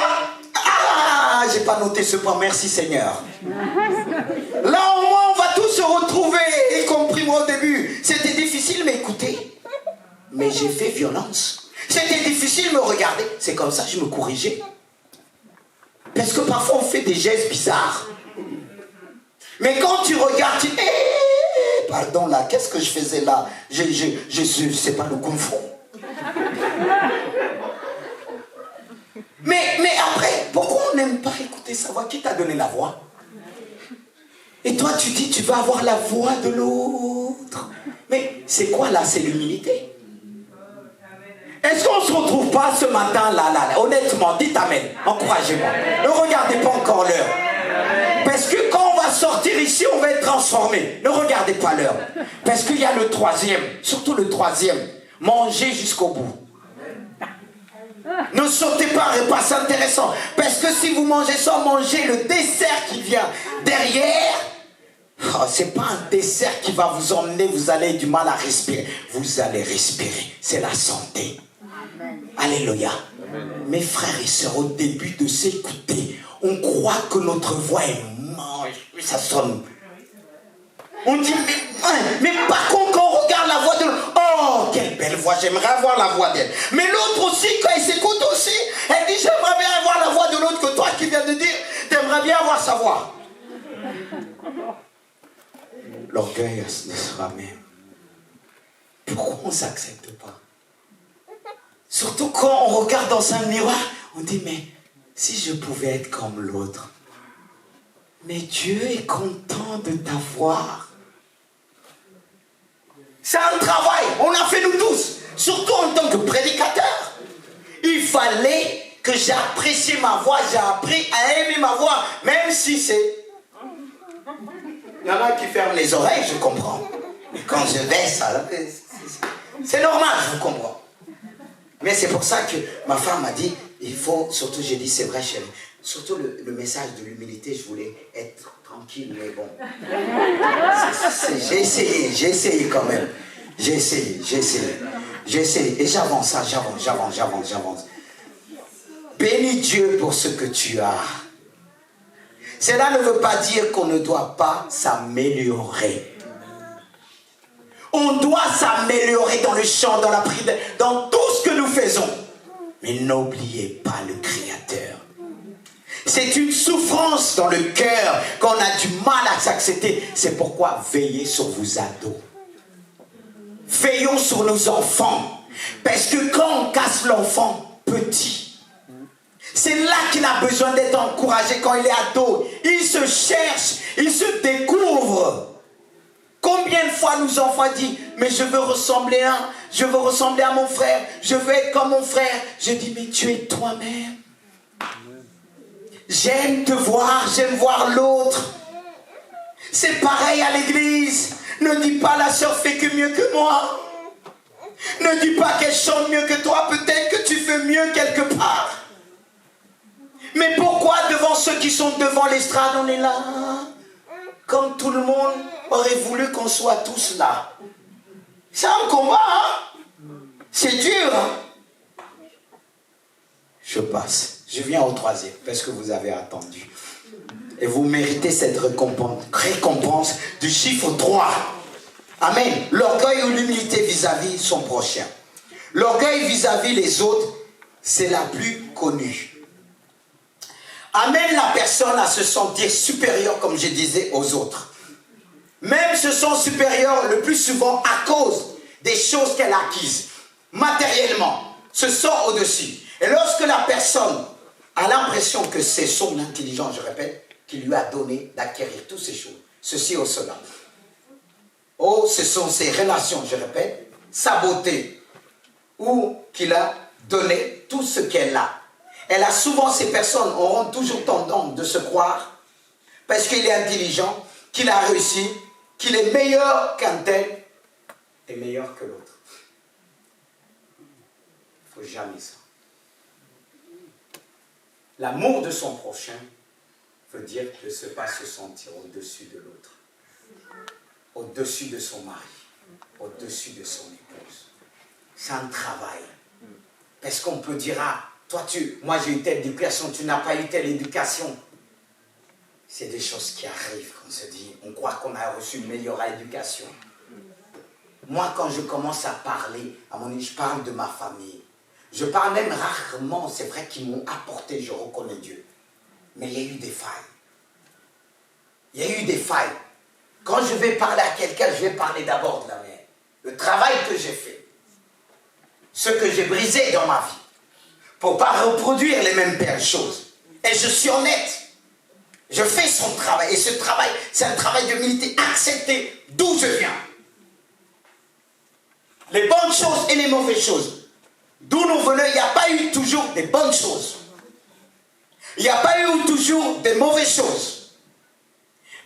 Speaker 3: Ah, j'ai pas noté ce point. Merci Seigneur. Là au moins on va tous se retrouver, y compris moi au début. C'était difficile, mais écoutez. Mais j'ai fait violence. C'était difficile de me regarder. C'est comme ça que je me corrigeais. Parce que parfois on fait des gestes bizarres. Mais quand tu regardes, tu dis, pardon là, qu'est-ce que je faisais là? Je sais pas le confond. Mais après, pourquoi on n'aime pas écouter sa voix? Qui t'a donné la voix? Et toi tu dis, tu vas avoir la voix de l'autre. Mais c'est quoi là? C'est l'humilité. Est-ce qu'on ne se retrouve pas ce matin là? Honnêtement, dites amen, encouragez-moi. Ne regardez pas encore l'heure. Parce que quand on va sortir ici, on va être transformé. Ne regardez pas l'heure. Parce qu'il y a le troisième, surtout le troisième. Mangez jusqu'au bout. Ne sautez pas un repas, c'est intéressant. Parce que si vous mangez ça, mangez le dessert qui vient derrière. Oh, c'est pas un dessert qui va vous emmener, vous allez avoir du mal à respirer. Vous allez respirer, c'est la santé. Amen. Alléluia. Amen. Mes frères et sœurs, au début de s'écouter, on croit que notre voix est mange, ça sonne. On dit, mais par contre, quand on regarde la voix de l'autre, oh, quelle belle voix, j'aimerais avoir la voix d'elle. Mais l'autre aussi, quand elle s'écoute aussi, elle dit, j'aimerais bien avoir la voix de l'autre que toi qui viens de dire, t'aimerais bien avoir sa voix. L'orgueil de soi-même. Pourquoi on ne s'accepte pas? Surtout quand on regarde dans un miroir, on dit, mais si je pouvais être comme l'autre. Mais Dieu est content de t'avoir. C'est un travail, on a fait nous tous, surtout en tant que prédicateur. Il fallait que j'apprécie ma voix, j'ai appris à aimer ma voix, même si c'est... Il y en a qui ferment les oreilles, je comprends. Mais quand je baisse, c'est normal, je comprends. Mais c'est pour ça que ma femme m'a dit, il faut, surtout j'ai dit, c'est vrai chérie, surtout le message de l'humilité, je voulais être tranquille, mais bon. J'ai essayé quand même. J'ai essayé. Et j'avance. Bénis Dieu pour ce que tu as. Cela ne veut pas dire qu'on ne doit pas s'améliorer. On doit s'améliorer dans le chant, dans la prière, dans tout ce que nous faisons. Mais n'oubliez pas le Créateur. C'est une souffrance dans le cœur qu'on a du mal à s'accepter. C'est pourquoi veillez sur vos ados. Veillons sur nos enfants. Parce que quand on casse l'enfant petit, c'est là qu'il a besoin d'être encouragé quand il est ado. Il se cherche, il se découvre. Combien de fois nos enfants disent, mais je veux ressembler à mon frère, je veux être comme mon frère. Je dis, mais tu es toi-même. J'aime te voir, j'aime voir l'autre. C'est pareil à l'église. Ne dis pas la sœur fait que mieux que moi. Ne dis pas qu'elle chante mieux que toi, peut-être que tu fais mieux quelque part. Mais pourquoi devant ceux qui sont devant l'estrade, on est là? Comme tout le monde aurait voulu qu'on soit tous là. C'est un combat, hein? C'est dur, hein? Je passe. Je viens au troisième, parce que vous avez attendu. Et vous méritez cette récompense du chiffre 3. Amen. L'orgueil ou l'humilité vis-à-vis son prochain. L'orgueil vis-à-vis les autres, c'est la plus connue. Amène la personne à se sentir supérieure, comme je disais, aux autres. Même se sent supérieure le plus souvent à cause des choses qu'elle a acquises. Matériellement, se sent au-dessus. Et lorsque la personne a l'impression que c'est son intelligence, je répète, qui lui a donné d'acquérir toutes ces choses, ceci ou cela. Oh, ce sont ses relations, je répète, sa beauté, ou qu'il a donné tout ce qu'elle a. Elle a souvent, ces personnes auront toujours tendance de se croire, parce qu'il est intelligent, qu'il a réussi, qu'il est meilleur qu'un tel, et meilleur que l'autre. Il ne faut jamais ça. L'amour de son prochain veut dire de ne pas se sentir au-dessus de l'autre, au-dessus de son mari, au-dessus de son épouse. C'est un travail. Parce qu'on peut dire, ah, toi, moi j'ai eu telle éducation, tu n'as pas eu telle éducation. C'est des choses qui arrivent, qu'on se dit, on croit qu'on a reçu une meilleure éducation. Moi, quand je commence à parler, je parle de ma famille. Je parle même rarement, c'est vrai qu'ils m'ont apporté, je reconnais Dieu. Mais il y a eu des failles. Il y a eu des failles. Quand je vais parler à quelqu'un, je vais parler d'abord de la mienne. Le travail que j'ai fait. Ce que j'ai brisé dans ma vie. Pour ne pas reproduire les mêmes choses. Et je suis honnête. Je fais son travail. Et ce travail, c'est un travail d'humilité. Accepter d'où je viens. Les bonnes choses et les mauvaises choses. D'où nous venons, il n'y a pas eu toujours des bonnes choses. Il n'y a pas eu toujours des mauvaises choses.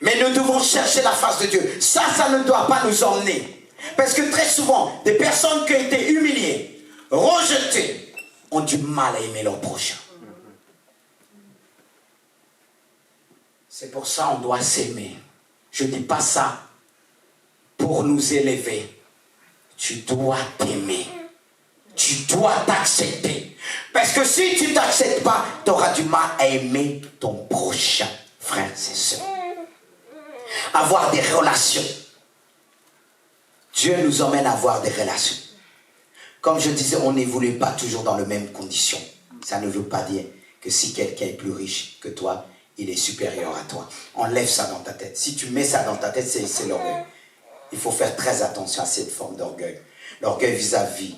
Speaker 3: Mais nous devons chercher la face de Dieu. Ça ne doit pas nous emmener. Parce que très souvent, des personnes qui ont été humiliées, rejetées, ont du mal à aimer leur prochain. C'est pour ça qu'on doit s'aimer. Je ne dis pas ça pour nous élever. Tu dois t'aimer. Tu dois t'accepter. Parce que si tu ne t'acceptes pas, tu auras du mal à aimer ton prochain, frères et sœurs. Avoir des relations. Dieu nous emmène à avoir des relations. Comme je disais, on n'évolue pas toujours dans les mêmes conditions. Ça ne veut pas dire que si quelqu'un est plus riche que toi, il est supérieur à toi. Enlève ça dans ta tête. Si tu mets ça dans ta tête, c'est l'orgueil. Il faut faire très attention à cette forme d'orgueil. L'orgueil vis-à-vis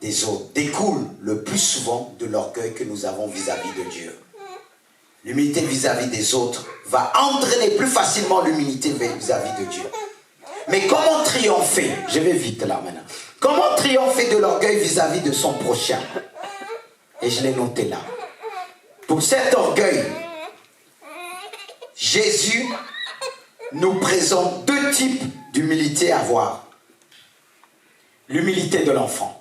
Speaker 3: des autres découle le plus souvent de l'orgueil que nous avons vis-à-vis de Dieu. L'humilité vis-à-vis des autres va entraîner plus facilement l'humilité vis-à-vis de Dieu. Mais comment triompher? Je vais vite là maintenant. Comment triompher de l'orgueil vis-à-vis de son prochain? Et je l'ai noté là. Pour cet orgueil, Jésus nous présente deux types d'humilité à avoir. L'humilité de l'enfant.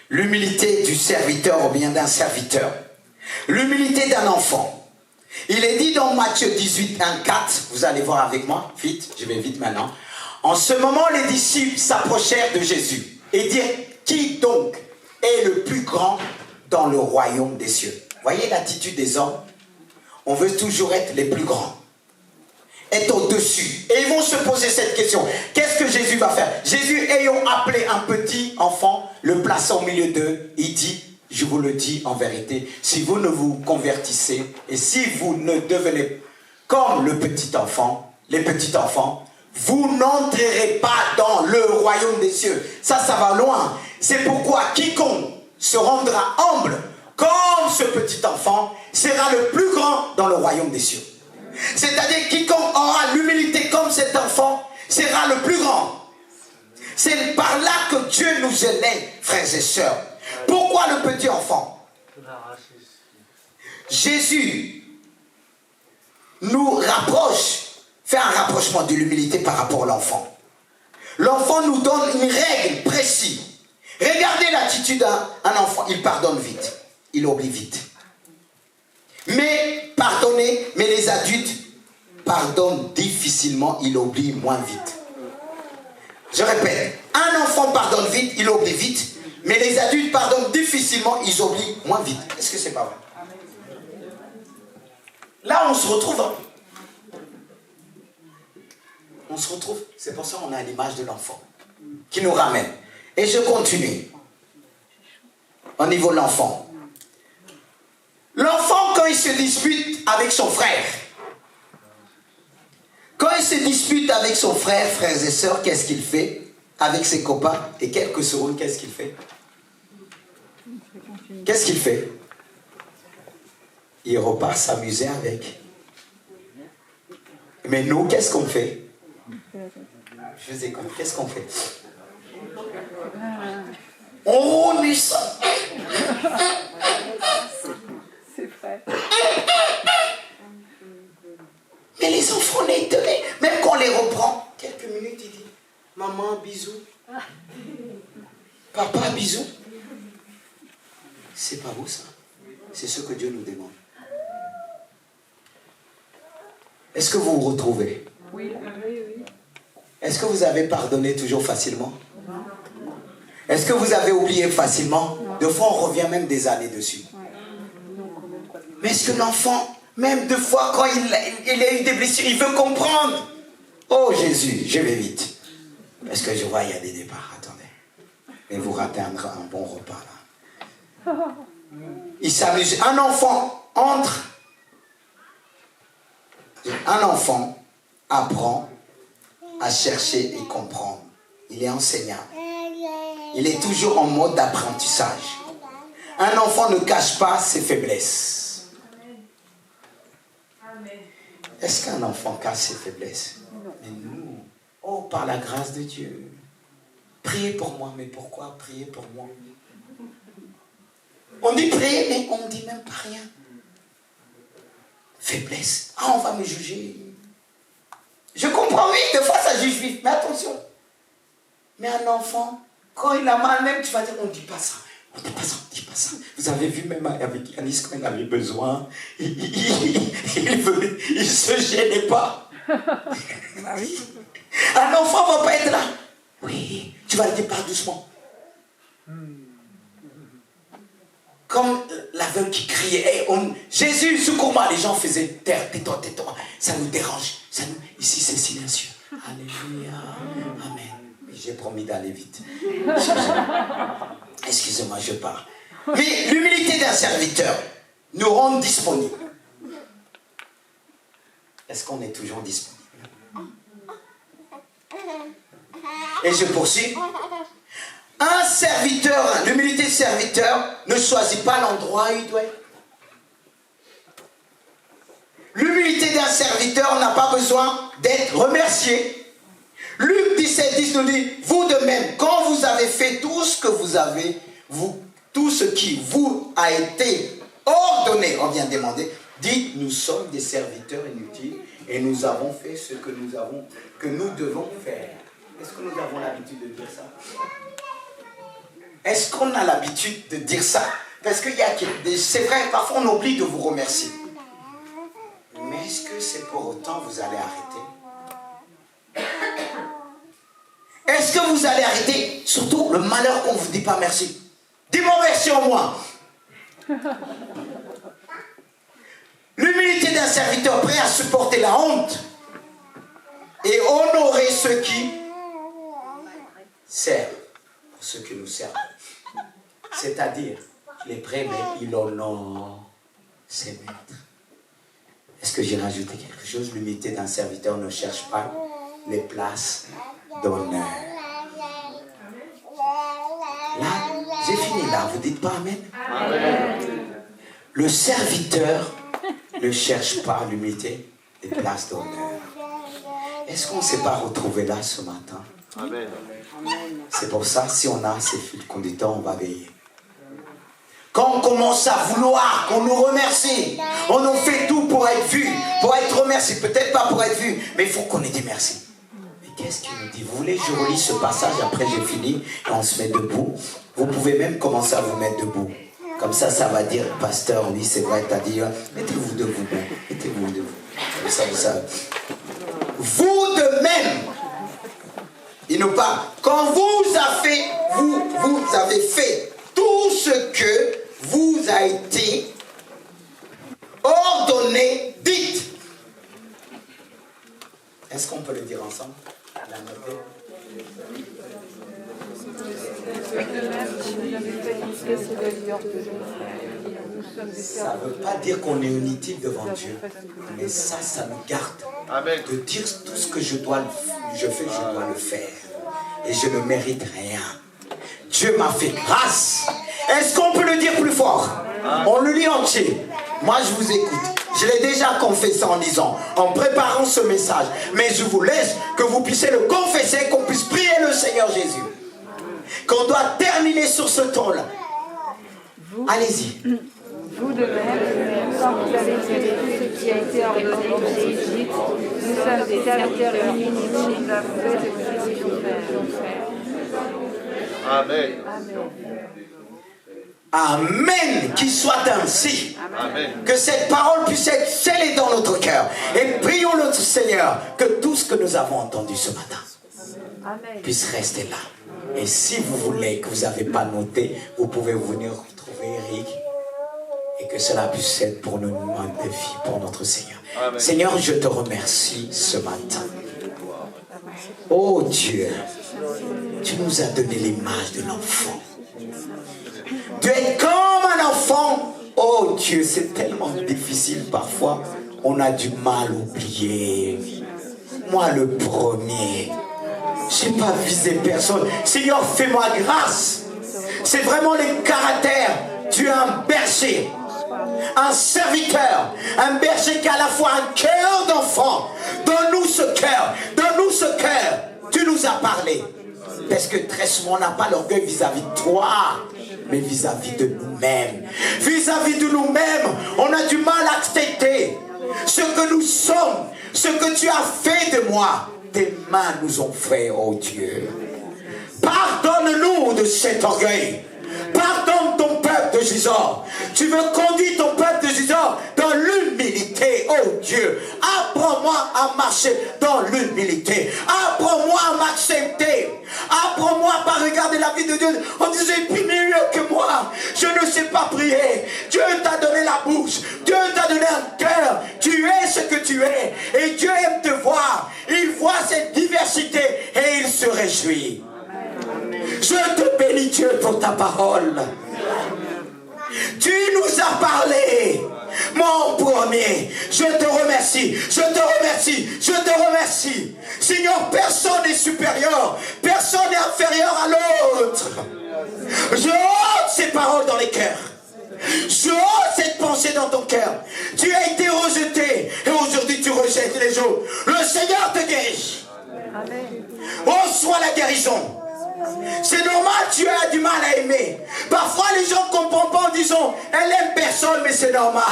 Speaker 3: L'humilité du serviteur ou bien d'un serviteur. L'humilité d'un enfant. Il est dit dans Matthieu 18, 1, 4, vous allez voir avec moi, vite, je vais vite maintenant. En ce moment, les disciples s'approchèrent de Jésus et dirent, qui donc est le plus grand dans le royaume des cieux? Voyez l'attitude des hommes. On veut toujours être les plus grands. Être au-dessus. Et ils vont se poser cette question. Qu'est-ce que Jésus va faire? Jésus, ayant appelé un petit enfant, le plaçant au milieu d'eux, il dit, je vous le dis en vérité, si vous ne vous convertissez et si vous ne devenez comme le petit enfant, les petits enfants, vous n'entrerez pas dans le royaume des cieux. Ça va loin. C'est pourquoi quiconque se rendra humble comme ce petit enfant sera le plus grand dans le royaume des cieux. C'est-à-dire quiconque aura l'humilité comme cet enfant sera le plus grand. C'est par là que Dieu nous élève, frères et sœurs. Pourquoi le petit enfant? Jésus nous rapproche, fait un rapprochement de l'humilité par rapport à l'enfant. L'enfant nous donne une règle précise. Regardez l'attitude d'un enfant, il pardonne vite, il oublie vite. Mais les adultes pardonnent difficilement, ils oublient moins vite. Je répète, un enfant pardonne vite, il oublie vite, mais les adultes pardonnent difficilement, ils oublient moins vite. Est-ce que c'est pas vrai? Là, on se retrouve. On se retrouve. C'est pour ça qu'on a l'image de l'enfant qui nous ramène. Et je continue. Au niveau de l'enfant. L'enfant, quand il se dispute avec son frère, frères et sœurs, qu'est-ce qu'il fait? Avec ses copains et quelques secondes, qu'est-ce qu'il fait? Qu'est-ce qu'il fait? Il repart s'amuser avec. Mais nous, qu'est-ce qu'on fait? Je vous écoute, qu'est-ce qu'on fait? On roule ça.
Speaker 4: C'est vrai.
Speaker 3: Mais les enfants, on est étonnés. Même quand on les reprend, quelques minutes, il dit, maman, bisous. Papa, bisous. C'est pas beau ça. C'est ce que Dieu nous demande. Est-ce que vous vous retrouvez?
Speaker 4: Oui, oui, oui.
Speaker 3: Est-ce que vous avez pardonné toujours facilement? Est-ce que vous avez oublié facilement? Deux fois, on revient même des années dessus. Mais est-ce que l'enfant, même deux fois, quand il a eu des blessures, il veut comprendre? Oh Jésus, je vais vite. Parce que je vois, il y a des départs. Attendez. Mais vous ratez un bon repas là. Il s'amuse. Un enfant entre. Un enfant apprend à chercher et comprendre. Il est enseignant. Il est toujours en mode d'apprentissage. Un enfant ne cache pas ses faiblesses. Est-ce qu'un enfant cache ses faiblesses? Mais nous, oh, par la grâce de Dieu, priez pour moi. Mais pourquoi prier pour moi? On dit prier, mais on ne dit même pas rien. Faiblesse. Ah, on va me juger. Je comprends, oui, des fois ça juge vite, mais attention. Mais un enfant, quand il a mal, même tu vas dire, on ne dit pas ça. On ne dit pas ça, on ne dit pas ça. Vous avez vu même avec Yanis quand il avait besoin, il ne se gênait pas. Un enfant ne va pas être là. Oui, tu vas le dire pas doucement. Comme l'aveugle qui criait, hey, Jésus, secours-moi. Les gens faisaient, tais-toi, tais-toi. Ça nous dérange. Ici, c'est silencieux. Alléluia. Amen. J'ai promis d'aller vite. Excusez-moi, je pars. Mais l'humilité d'un serviteur nous rend disponibles. Est-ce qu'on est toujours disponible? Et je poursuis. Un serviteur, l'humilité de serviteur ne choisit pas l'endroit où il doit être. L'humilité d'un serviteur n'a pas besoin d'être remercié. Luc 17:10 nous dit, vous de même, quand vous avez fait tout ce que vous avez, tout ce qui vous a été ordonné, on vient de demander, dites, nous sommes des serviteurs inutiles et nous avons fait ce que nous devons faire. Est-ce que nous avons l'habitude de dire ça? Est-ce qu'on a l'habitude de dire ça? Parce qu'il y a c'est vrai, parfois on oublie de vous remercier. Mais est-ce que c'est pour autant vous allez arrêter? Est-ce que vous allez arrêter? Surtout le malheur qu'on ne vous dit pas merci. Dis-moi merci en moi. L'humilité d'un serviteur prêt à supporter la honte et honorer ceux qui servent pour ceux qui nous servent. C'est-à-dire, il est prêt, mais il honore ses maîtres. Est-ce que j'ai rajouté quelque chose? L'humilité d'un serviteur ne cherche pas les places d'honneur. Là, j'ai fini là. Vous dites pas Amen? Amen. Le serviteur ne cherche pas l'humilité des places d'honneur. Est-ce qu'on ne s'est pas retrouvé là ce matin?
Speaker 2: Amen.
Speaker 3: C'est pour ça, si on a ces fils conducteurs, on va veiller. Quand on commence à vouloir qu'on nous remercie, on en fait tout pour être vu, pour être remercié. Peut-être pas pour être vu, mais il faut qu'on ait dit merci. Mais qu'est-ce qu'il nous dit? Vous voulez que je relis ce passage, après j'ai fini, et on se met debout. Vous pouvez même commencer à vous mettre debout. Comme ça va dire, pasteur, oui c'est vrai, t'as dit, mettez-vous debout, mettez-vous debout. Comme ça, vous savez. Vous de même, il nous parle, quand vous avez fait tout ce que vous a été ordonné, dites. Est-ce qu'on peut le dire ensemble? La noter. Ça ne veut pas dire qu'on est inutile devant Dieu, mais ça nous garde.
Speaker 2: Amen.
Speaker 3: De dire tout ce que je dois le faire. Et je ne mérite rien. Dieu m'a fait grâce. Est-ce qu'on peut le dire plus fort? On le lit entier. Moi, je vous écoute. Je l'ai déjà confessé en lisant, en préparant ce message. Mais je vous laisse que vous puissiez le confesser, qu'on puisse prier le Seigneur Jésus. Qu'on doit terminer sur ce ton-là. Allez-y.
Speaker 4: Vous de même, quand vous avez fait tout ce qui a été ordonné, dites, nous sommes des serviteurs inutiles, nous avons fait ce que nous devons faire.
Speaker 2: Amen.
Speaker 3: Amen, qu'il soit ainsi.
Speaker 2: Amen.
Speaker 3: Que cette parole puisse être scellée dans notre cœur. Et prions notre Seigneur que tout ce que nous avons entendu ce matin puisse rester là. Et si vous voulez, que vous n'avez pas noté, vous pouvez venir retrouver Eric. Et que cela puisse être pour nous un défi pour notre Seigneur. Amen. Seigneur, je te remercie ce matin. Oh Dieu, tu nous as donné l'image de l'enfant. Tu es comme Dieu, c'est tellement difficile parfois. On a du mal à oublier. Moi le premier. Je n'ai pas visé personne. Seigneur, fais-moi grâce. C'est vraiment le caractère. Tu es un berger, un serviteur, un berger qui a à la fois un cœur d'enfant. Donne-nous ce cœur, donne-nous ce cœur. Tu nous as parlé. Parce que très souvent, on n'a pas l'orgueil vis-à-vis de toi, mais vis-à-vis de nous-mêmes. Vis-à-vis de nous-mêmes, on a du mal à accepter ce que nous sommes, ce que tu as fait de moi. Tes mains nous ont fait, oh Dieu. Pardonne-nous de cet orgueil. Pardonne ton peuple de Gisors. Tu veux conduire ton peuple de Gisors dans l'humilité, oh Dieu. Apprends-moi à marcher dans l'humilité. Apprends-moi à m'accepter. Apprends-moi à pas regarder la vie de Dieu en disant il est mieux que moi. Je ne sais pas prier. Dieu t'a donné la bouche. Dieu t'a donné un cœur. Tu es ce que tu es. Et Dieu aime te voir. Il voit cette diversité et il se réjouit. Je te bénis Dieu pour ta parole. Tu nous as parlé, mon premier. Je te remercie, je te remercie, je te remercie. Seigneur, personne n'est supérieur, personne n'est inférieur à l'autre. Je ôte ces paroles dans les cœurs. Je ôte cette pensée dans ton cœur. Tu as été rejeté et aujourd'hui tu rejettes les autres. Le Seigneur te guérit. Reçois la guérison. C'est normal, tu as du mal à aimer. Parfois les gens ne comprennent pas en disant elle aime personne, mais c'est normal.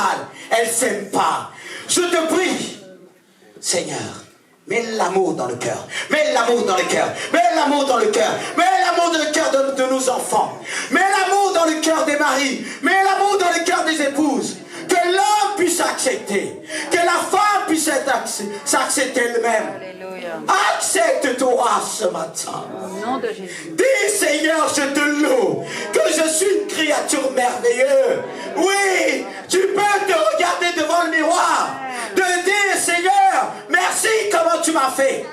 Speaker 3: Elle ne s'aime pas. Je te prie, Seigneur, mets l'amour dans le cœur. Mets l'amour dans le cœur. Mets l'amour dans le cœur. Mets l'amour dans le cœur de nos enfants. Mets l'amour dans le cœur des maris. Mets l'amour dans le cœur des épouses. Que l'homme puisse accepter. Que la femme puisse s'accepter elle-même. Accepte-toi ce matin.
Speaker 4: Au nom de Jésus.
Speaker 3: Dis Seigneur, je te loue que je suis une créature merveilleuse. Oui, tu peux te regarder devant le miroir, te dire Seigneur, merci comment tu m'as fait.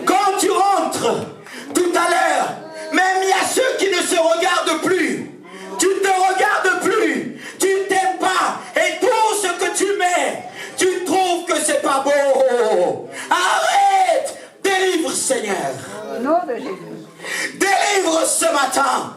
Speaker 3: Quand tu rentres tout à l'heure, même il y a ceux qui ne se regardent plus. Tu ne te regardes plus, tu ne t'aimes pas, et tout ce que tu mets, tu trouves que c'est pas beau. Arrête, délivre Seigneur.
Speaker 4: Au nom de Jésus.
Speaker 3: Délivre ce matin.